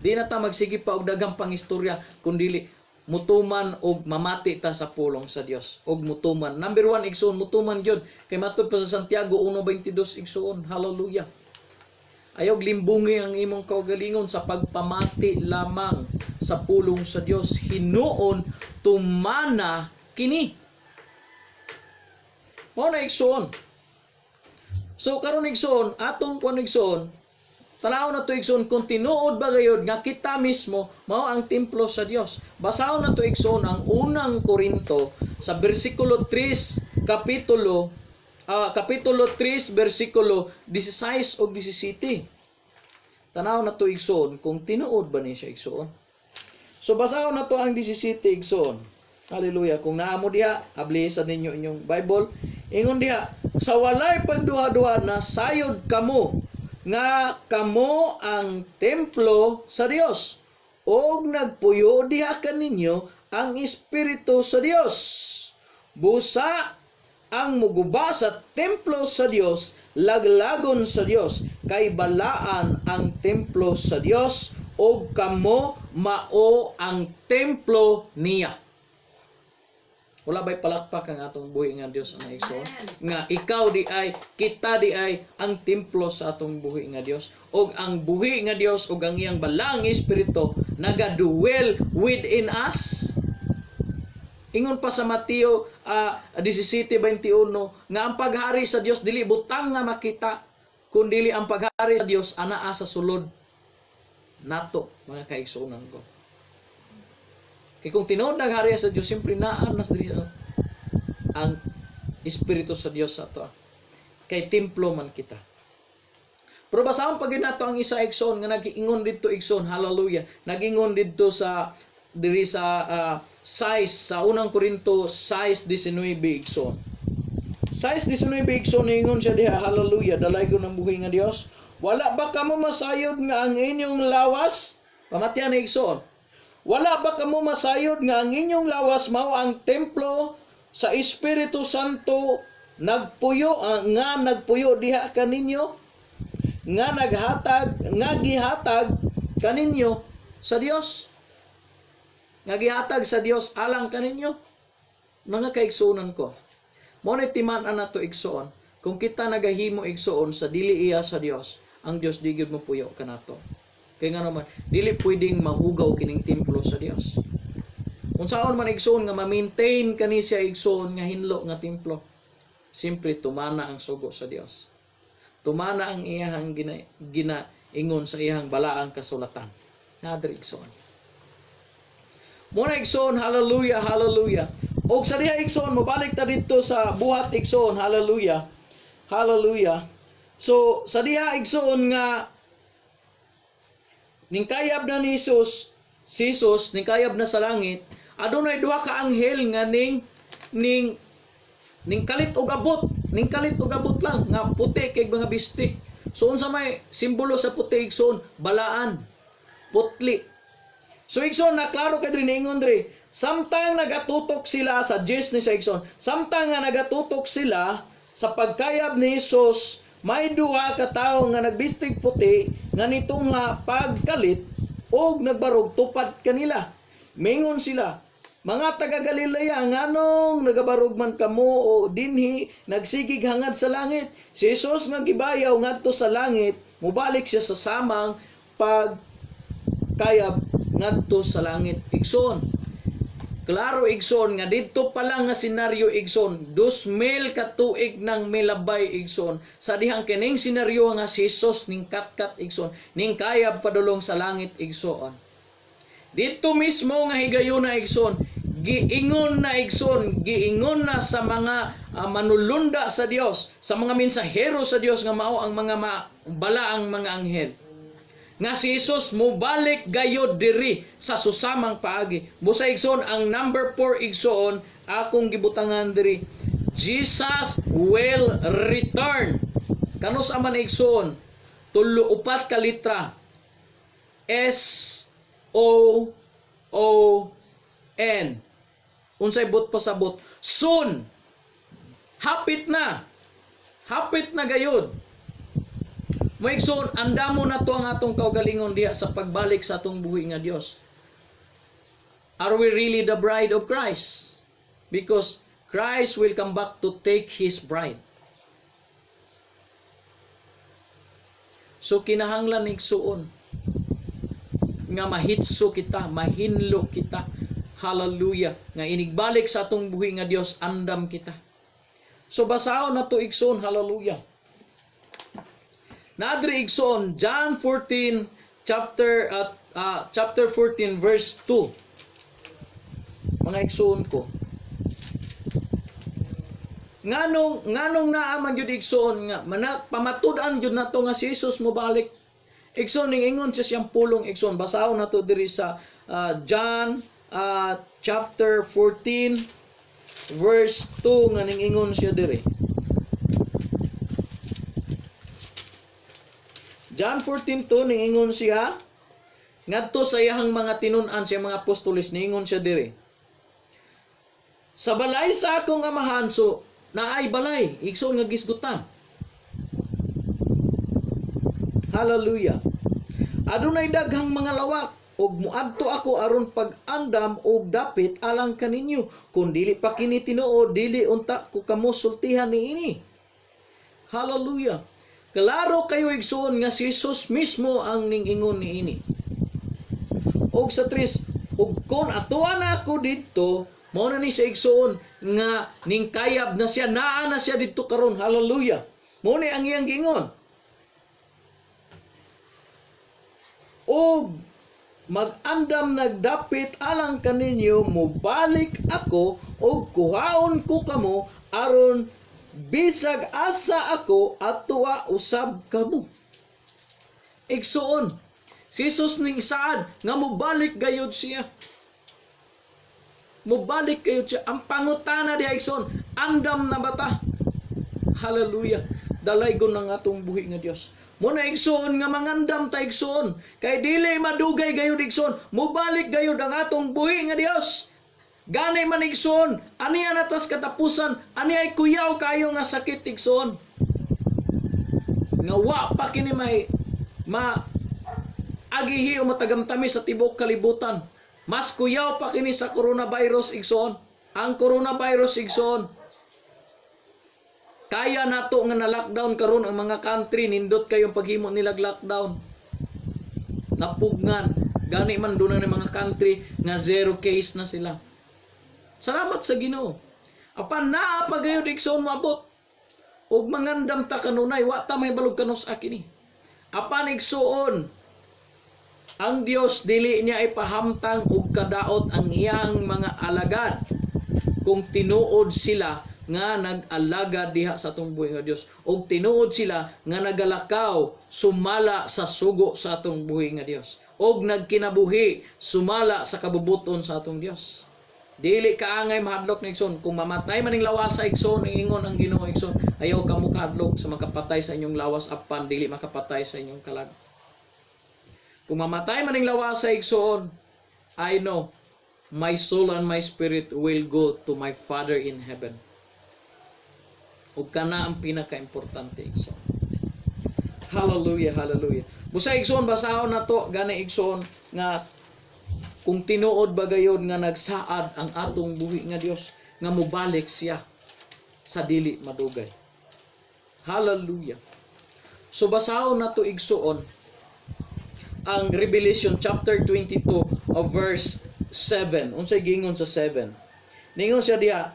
Di na ta magsige pa og daghang pangistorya, kundi mutuman og mamati ta sa pulong sa Dios. Og mutuman. Number 1 igsoon, mutuman gyud. Kay matud pa sa Santiago 1:22 igsoon. Hallelujah. Ayog limbungi ang imong kaugalingon sa pagpamati lamang sa pulong sa Dios. Hinuon tumana kini. Mao na igsoon. So karon igsoon, atong kuan igsoon, tanaw na to igsoon kung tinuod ba gayud nga kita mismo mao ang templo sa Dios. Basahon na to igsoon ang unang Korinto sa bersikulo 3 kapitulo 3 bersikulo 16 ug 17. Tanaw na to igsoon kung tinuod ba ni siya igsoon. So basahon na to ang 17 igsoon. Hallelujah. Kung naamo diha, ablisan ninyo inyong Bible. Ingon diha, sa walay pagduha-duha na sayod kamo nga kamo ang templo sa Dios. Og nagpuyo diha kaninyo ang Espiritu sa Dios. Busa ang muguba sa templo sa Dios, laglagon sa Dios, kay balaan ang templo sa Dios, og kamo mao ang templo niya. Wala ba'y palakpak ang atong buhi nga Dios ang igsoon? Nga ikaw di ay, kita di ay ang templo sa atong buhi nga Dios. Og ang buhi nga Dios og ang iyang balang Espiritu nagaduwel within us. Ingon pa sa Mateo 17:21 nga ang paghari sa Dios dili butang nga makita, kundi ang paghari sa Dios anaa sa sulod nato, mga kaigsunan ko. Kaya kung tinuod naghari sa Dios, siyempre naan nas diri ang Espiritu sa Dios sa ato. Kay templo man kita. Pero basahon pag nato ang isa igsoon nga nag-ingon didto igsoon, hallelujah. Nag-ingon didto sa diri sa 6 sa unang Korinto 6:19 igsoon. 6:19 igsoon ingon siya diha, hallelujah, dalay ko ng buhi nga Dios. Wala ba kamo masayod nga ang inyong lawas? Pamatyan ni igsoon. Wala ba kamo masayod nga ang inyong lawas mao ang templo sa Espiritu Santo nagpuyo diha kaninyo nga gihatag kaninyo sa Dios, nga gihatag sa Dios alang kaninyo. Mga kaigsuonan ko, mo ni timan-an nato igsoon, kung kita nagahimo igsoon sa dili iya sa Dios, ang Dios di gyud mo puyo kanato. Kaya nga naman, dili pwedeng mahugaw kining templo sa Dios. Unsaon man igsoon nga ma-maintain kani siya igsoon nga hinlo nga templo, simpre tumana ang sugo sa Dios. Tumana ang iyahang ginaingon sa iyahang balaang kasulatan. Nadri igsoon. Muna igsoon, hallelujah, hallelujah. Og sa diha igsoon, mobalik ta dito sa buhat igsoon, hallelujah, hallelujah. So sa diha igsoon nga ning kayab na ni Jesus, si Jesus ning kayab na sa langit, adunay duha ka anghel nga ning kalit og abot, ning kalit og abot lang nga puti kay mga bistik. So unsa may simbolo sa puti igsoon? Balaan, putli. So igsoon na klaro kay diri ningon diri, samtang nagatutok sila sa ni sa igsoon, samtang nga nagatutok sila sa pagkayab ni Jesus, may duha ka tawo nga nagbistig puti nga nitong nga pagkalit og nagbarog tupad kanila. Mingon sila, mga taga Galilea, nganong nagabarog man kamo o dinhi nagsigig hangad sa langit? Si Jesus nga gibayaw ngadto sa langit, mubalik siya sa samang pagkayab ngadto sa langit. Igsoon, klaro igsoon nga didto pa lang nga senaryo igsoon, 2,000 ka tuig nang milabay igsoon. Sa dihang kining senaryo nga si Jesus ning katkat igsoon, ning kayab padulong sa langit igsoon. Dito mismo nga higayon na igsoon, giingon na sa mga manulunda sa Dios, sa mga mensahero sa Dios nga mao ang mga balaang mga anghel, nga si Jesus mubalik gayod diri sa susamang paagi. Busa igsoon ang number 4 igsoon akong gibutangan diri, Jesus will return. Kanus man igsoon, 3-4 ka litra, SOON. Unsay bot pasabot, soon. Hapit na gayod. Maigsoon, andamo na to ang atong kaugalingon diha sa pagbalik sa atong buhi nga Dios. Are we really the bride of Christ? Because Christ will come back to take His bride. So kinahanglan igsuon nga mahitso kita, mahinlo kita, hallelujah, nga inigbalik sa atong buhi nga Dios, andam kita. So basahon na to igsoon, hallelujah. Nadri igsoon, John 14 chapter 14 verse 2. Mga igsoon ko, nganong naaman jud igsoon nga pamatud-an jud nato nga si Jesus mobalik. Igsoon ning ingon siya siyang pulong igsoon, basahon nato diri sa John chapter 14 verse 2 nga ning ingon siya diri. John 14:2 ning ingon siya ngadto sa iyang mga tinun-an sa mga apostoles, ningon siya diri, sa balay sa akong amahan, so naay balay igsoon nga gisgutan, hallelujah, adunay daghang mga lawak, ug muadto ako aron pag-andam og dapit alang kaninyo, kun dili pa kini tinuod, dili unta ko kamo sultihan niini. Hallelujah. Klaro kayo igsoon nga si Jesus mismo ang ning-ingon niini. Og sa 3, ug kon atuan ako didto, mao na ni sa igsoon nga ning kayab na siya, naa na siya didto karon, hallelujah. Mao ni ang iyang giingon. o mag-andam nagdapit alang kaninyo, mubalik ako o kuhaon ko kamo aron bisag asa ako at tuwa usab kamo. Igsuon, si Jesus ning saad nga mubalik gayud siya. Mubalik gayud siya. Ang pangutana diha igsuon, andam na bata. Hallelujah. Dalaygon ng atong buhi nga Dios. Muna igsuon nga mangandam ta igsuon. Kay dili madugay gayud igsuon. Mubalik gayud ang atong buhi nga Dios. Gani man igsuon, aniya natas katapusan, aniya ay kuyaw kayo nga sakit igsuon. Nga wa pa kini may agihi o matagamtami sa tibok kalibutan. Mas kuyaw pa kini sa coronavirus igsuon. Ang coronavirus igsuon, kaya nato nga na-lockdown karon ang mga country, nindot kayong paghimo nilag lockdown. Napugnan. Gani man doon ng mga country nga 0 case na sila. Salamat sa Ginoo. Apan naa pa gayud igsoon maabot. Og mangandam ta kanunay, wa ta may balog kanos akini. Apan igsoon, ang Dios dili niya ipahamtang og kadaot ang iyang mga alagad kung tinuod sila nga nag-alagad diha sa atong buhi nga Dios, og tinuod sila nga nagalakaw sumala sa sugo sa atong buhi nga Dios, og nagkinabuhi sumala sa kabubuton sa atong Dios. Dili kaangay mahadlok na igsoon. Kung mamatay maning lawas sa igsoon, ingon ang Ginoo igsoon, ayaw kamo kahadlok sa makapatay sa inyong lawas apan dili makapatay sa inyong kalag. Kung mamatay maning lawas sa igsoon, I know my soul and my spirit will go to my Father in heaven. Ug kana ang pinaka-importante igsoon. Hallelujah, hallelujah. Busa igsoon, basahon na to gani igsoon nga kung tinuod ba gayon nga nagsaad ang atong buhi nga Dios nga mubalik siya sa dili madugay. Hallelujah. So basahon na to igsoon ang Revelation chapter 22 of verse 7. Unsay gingon sa 7? Ningon siya diha,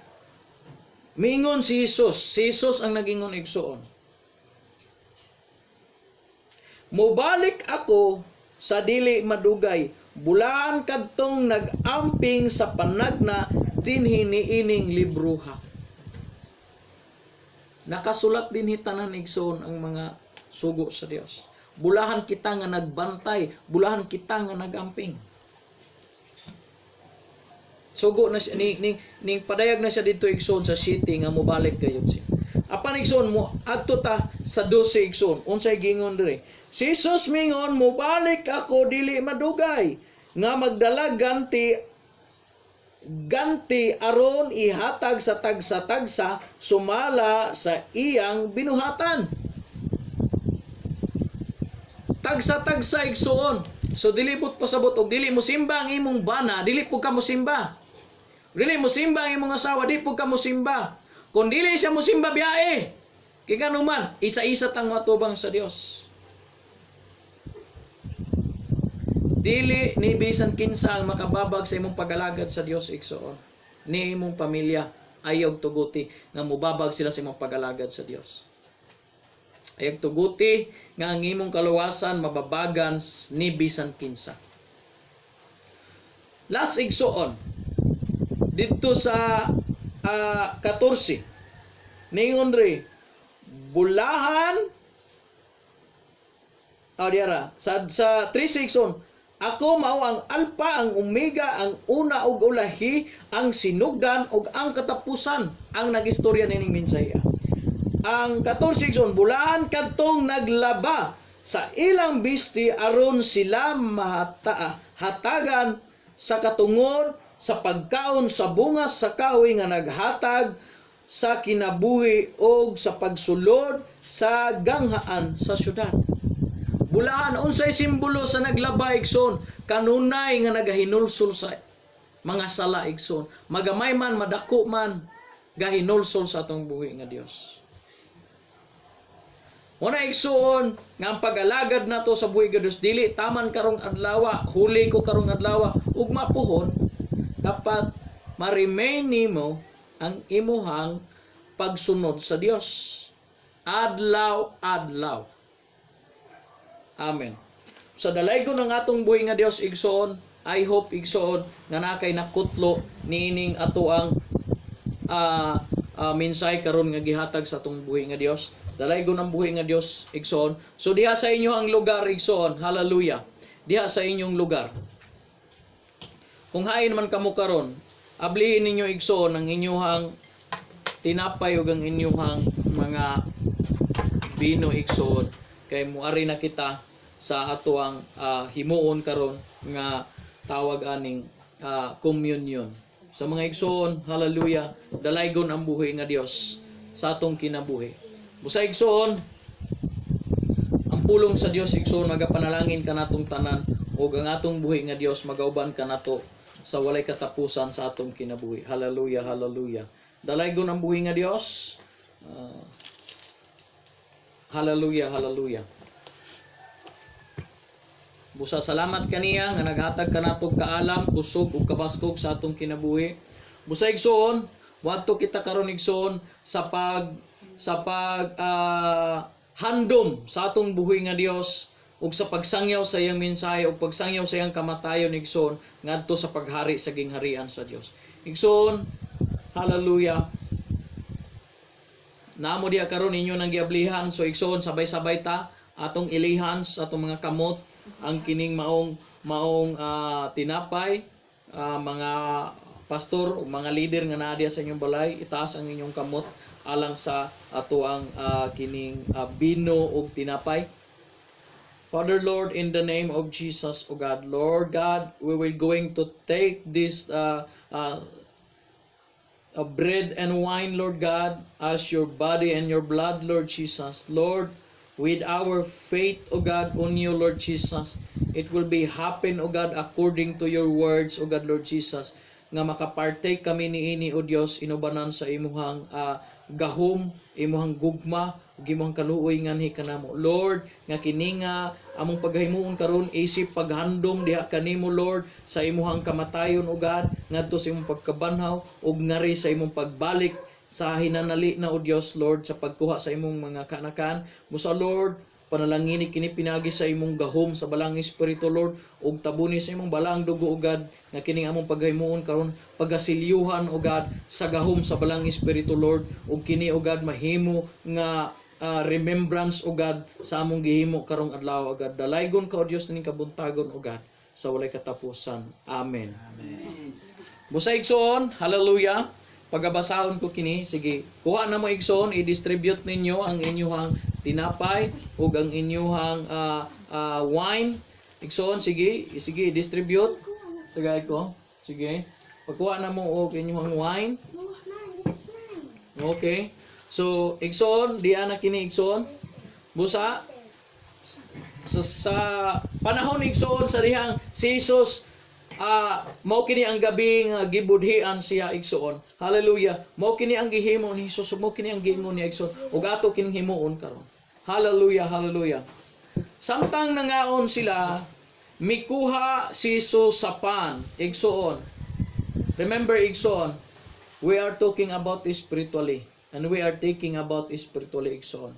miingon si Jesus. Si Jesus ang nagingon igsoon. Mubalik ako sa dili madugay, bulaan kadtong nag-amping sa panagna dinhi niining libruha. Nakasulat dinhi tanan igsoon ang mga sugo sa Dios. Bulahan kita nga nagbantay, bulahan kita nga nagamping. Sugo na siya, ning padayag na siya dito igsoon sa city nga mobalik gayud siya. Apan igsoon mo adto ta sa 12 igsoon. Unsay gingon diri? Si Jesus mingon, mobalik ako dili madugay nga magdala ganti aron ihatag sa tagsa-tagsa sumala sa iyang binuhatan. Tagsa-tagsa igsuon. So dili pud pasabot og dili mo simba ang imong bana, dili pud ka mo simba. Dili mo simba ang imong asawa, dili pud ka mo simba. Kung dili siya mo simba biyae, kay kanuman isa-isa tang matubang sa Dios. Dili ni bisan kinsa ang makababag sa imong pagalagad sa Dios igsoon. Ni imong pamilya ayog tuguti nga mubabag sila sa imong pagalagad sa Dios. Ayog tuguti nga ang imong kaluwasan mababagan ni bisan kinsa. Last igsoon dito sa 14 ningon ri bulahan diara sa 3:6 ako mao ang alpha, ang omega, ang una ug ulahi, ang sinugdan ug ang katapusan. Ang nagistorya nining mensahe. Ang 14 bulahan kadtong naglaba sa ilang bisti aron sila hatagan sa katungod sa pagkaon sa bungas sa kahoy nga naghatag sa kinabuhi og sa pagsulod sa ganghaan sa syudad. Bulahan unsay simbolo sa naglaba igsoon, kanunay nga nagahinulsol sa mga sala igsoon. Magamay man madako man gahinulsol sa atong buhi nga Dios. Una igsoon nga ang pag-alagad nato sa buhi nga Dios dili taman karong adlaw, huli ko karong adlaw ug mapuhon, dapat ma-remain nimo ang imuhang pagsunod sa Dios adlaw-adlaw. Amen. sa dalaygon ng atong buhi nga Dios igsoon, I hope igsoon nga nakay nakutlo niining ato ang minsay karon nga gihatag sa atong buhi nga Dios. Dalaygon ang buhi nga Dios igsoon. So diha sa inyo ang lugar igsoon, hallelujah. Diha sa inyong lugar. Kung hain man kamo karon, ablihin ninyo igsoon ang inyuhang tinapay ug ang inyuhang mga bino igsoon kay muari na kita sa atoang himuon karon nga tawag aning communion. Sa mga igsoon, hallelujah, dalaygon ang buhi nga Dios sa atong kinabuhi. Busa igsoon, ang pulong sa Dios igsoon magapanalangin kanatong tanan ug ang atong buhi nga Dios magauban kanato sa walay katapusan sa atong kinabuhi. Hallelujah, hallelujah. Dalaygon ang buhi nga Dios. Hallelujah, hallelujah. Busa salamat kaniya nga naghatag kanatog kaalam, kusog ug kabaskog sa atong kinabuhi. Busa igsoon, wadto kita karon igsoon sa pag handom sa atong buhi nga Dios ug sa pagsangyaw sa iyang mensahe ug pagsangyaw sa iyang kamatayon igsoon ngadto sa paghari sa gingharian sa Dios. Igsoon, hallelujah. Namo diha karon inyo nang giablihan, so igsoon sabay-sabay ta atong ilihan sa atong mga kamot ang kining maong tinapay, mga pastor o mga leader nga naa diha sa inyong balay, itaas ang inyong kamot alang sa ato ang kining bino ug tinapay. Father Lord, in the name of Jesus, O God, Lord God, we will going to take this bread and wine, Lord God, as your body and your blood, Lord Jesus. Lord, with our faith, O God, on you, Lord Jesus, it will be happen, O God, according to your words, O God, Lord Jesus, nga makapartake kami niini, O Dios, inubanan sa imuhang gahom, imuhang gugma, ug imuhang kaluoy nganhi kanamo. Lord, nga kini nga among paghimuon karon isip paghandom diha kanimo, Lord, sa imuhang kamatayon, O God, ngadto sa imong pagkabanhaw ug ngari sa imong pagbalik sa hinanali na, O Dios, Lord, sa pagkuha sa imong mga kanakan. Musa, Lord, panalangini kini pinagi sa imong gahom sa balang espiritu, Lord, ug tabuni sa imong balang dugo, O God, nga kining among paghimuon karon pagasilyuhan, O God, sa gahom sa balang espiritu, Lord, ug kini, O God, mahimo nga remembrance, O God, sa among gihimo karong adlaw, O God. Dalaygon ka, O Dios, ning kabuntagon, O God, sa walay katapusan. Amen. Amen. Busa igsoon, hallelujah. Pagabasahon ko kini, sige, kuha na mo igsoon, i-distribute ninyo ang inyuhang tinapay ug ang inyuhang wine. Igsoon, sige, i-distribute. Tagay ko, sige. Pagkuha na mo og inyuhang wine. Okay. So, igsoon, diyan na kini igsoon. Busa, sa panahon igsoon sa dihang si Jesus, mao kini ang gabi nga gibudhian siya igsoon. Hallelujah. Mao kini ang gihimo ni Hesus, mao kini ang giingon niya igsoon ug ato kining himuon karon. Hallelujah, hallelujah. Samtang nangaon sila, mikuha si Jesus sa pan igsoon. Remember igsoon, we are talking about spiritually and we are taking about spiritually igsoon.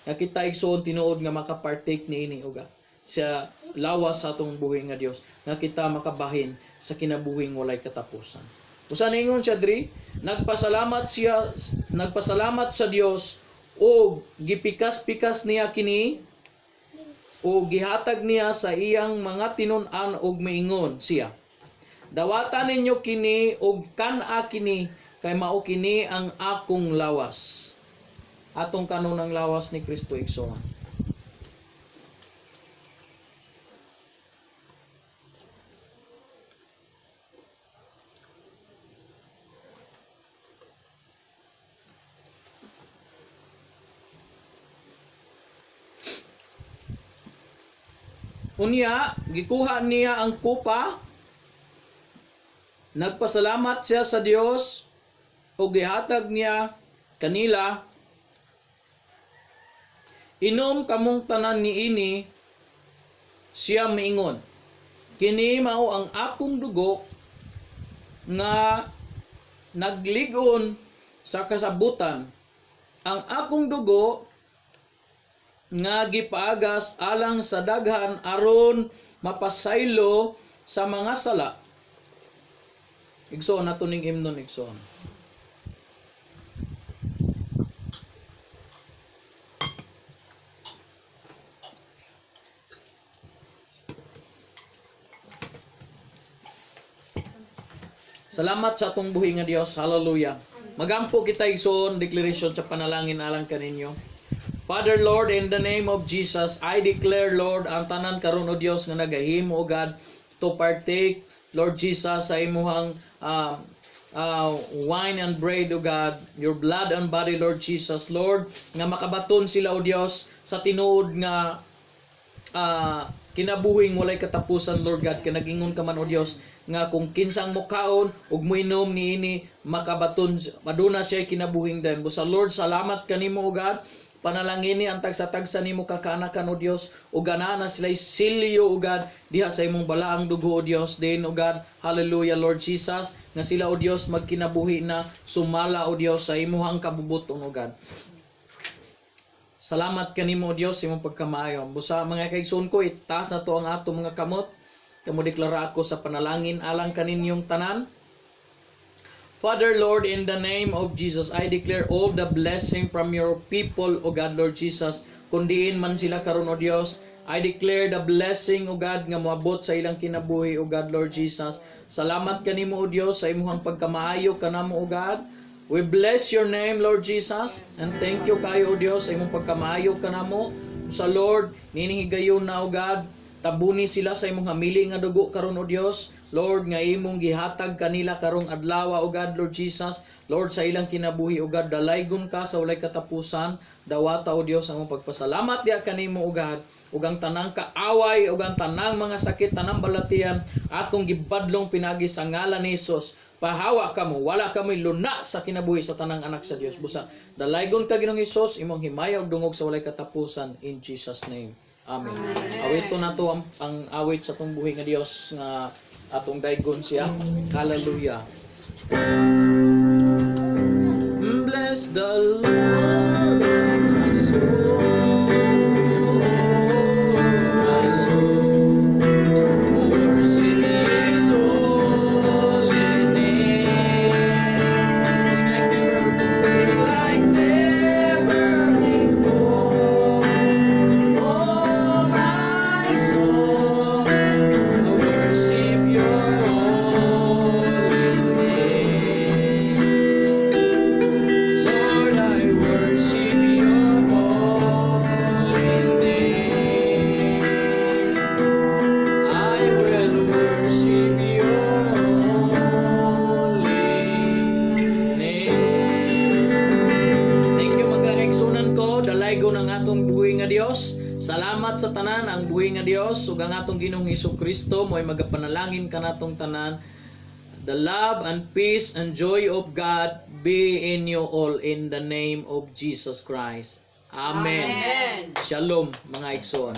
Nakita igsoon tinuod nga makapartake niini uga sa lawas sa atong buhi nga Dios nga kita makabahin sa kinabuhing walay katapusan. Usa ningon siya diri, nagpasalamat sa Dios ug gipikas-pikas niya kini ug gihatag niya sa iyang mga tinun-an ug miingon siya, dawatan ninyo kini ug kan-a kini kay mao kini ang akong lawas. Atong kanunang lawas ni Kristo igsoon. Unya, gikuha niya ang kupa, nagpasalamat siya sa Dios, o gihatag niya kanila, inom kamong tanan niini, siya miingon, kini mao ang akong dugo nga nagligon sa kasabutan. Ang akong dugo nga gipaagas alang sa daghan aron mapasaylo sa mga sala. Igsoon nato ning imnon igsoon. Salamat sa atong buhi nga Dios. Hallelujah. Magampo kita igsoon declaration sa panalangin alang kaninyo. Father Lord, in the name of Jesus, I declare Lord ang tanan karon o Dios nga nagahimo o God to partake Lord Jesus sa imuhang wine and bread o God, your blood and body Lord Jesus, Lord, nga makabaton sila o Dios sa tinuod nga kinabuhing walay katapusan Lord God, kanagingon ka man o Dios nga kung kinsang mukaon ug moinom niini makabaton maduna siya kinabuhing den. Busa Lord, salamat kanimo o God, panalangini ang tagsa-tagsa nimo kakanakan o Dios ug ganahan na sila'y silyo o God diha sa imong balaang dugo o Dios din o God. Hallelujah Lord Jesus, nga sila o Dios magkinabuhi na sumala o Dios sa imuhang kabubuton o God. Salamat kanimo o Dios sa imong pagkamaayo. Busa mga kaigsoon ko, itaas na to ang ato mga kamot. Kamo deklara ako sa panalangin alang kaninyong tanan. Father Lord, in the name of Jesus, I declare all the blessing from your people, O God Lord Jesus. Kundiin man sila karon o Dios, I declare the blessing, O God, nga moabot sa ilang kinabuhi, O God Lord Jesus. Salamat kanimo o Dios sa imuhang pagkamaayo kanamo o God. We bless your name Lord Jesus, and thank you kayo o Dios sa imong pagkamaayo kanamo. Sa Lord, ninihigayon na o God, tabuni sila sa imong hamili nga dugo karon o Dios. Lord, nga imong gihatag kanila karong adlaw o God Lord Jesus. Lord, sa ilang kinabuhi o God, dalaygon ka sa walay katapusan. Dawata o Dios ang mong pagpasalamat diha kanimo o God. Ug ang tanang kaaway ug ang tanang mga sakit, tanang balatian, akong gibadlong pinagi sa ngalan ni Jesus. Pahawa kamo, wala kamo luna sa kinabuhi sa tanang anak sa Dios. Busa dalaygon ka Ginoong Hesus, imong himaya ug dungog sa walay katapusan in Jesus name. Amen. Awito na to ang awit sa tong buhi nga Dios nga atong daygon siya. Hallelujah. Bless the Lord, my soul, my soul. Worship His holy name. Sing like never before. Oh, my soul, I worship your holy name. Lord, I worship your holy name. I will worship your holy name. Thank you mga kaigsunan ko, dalaygon ang atong buhi nga Dios. Salamat sa tanan ang buhi nga Dios ug ang atong Ginoong Hesukristo mo'y magapanalangin kanatong tanan. The love and peace and joy of God be in you all in the name of Jesus Christ. Amen. Amen. Shalom mga igsoon.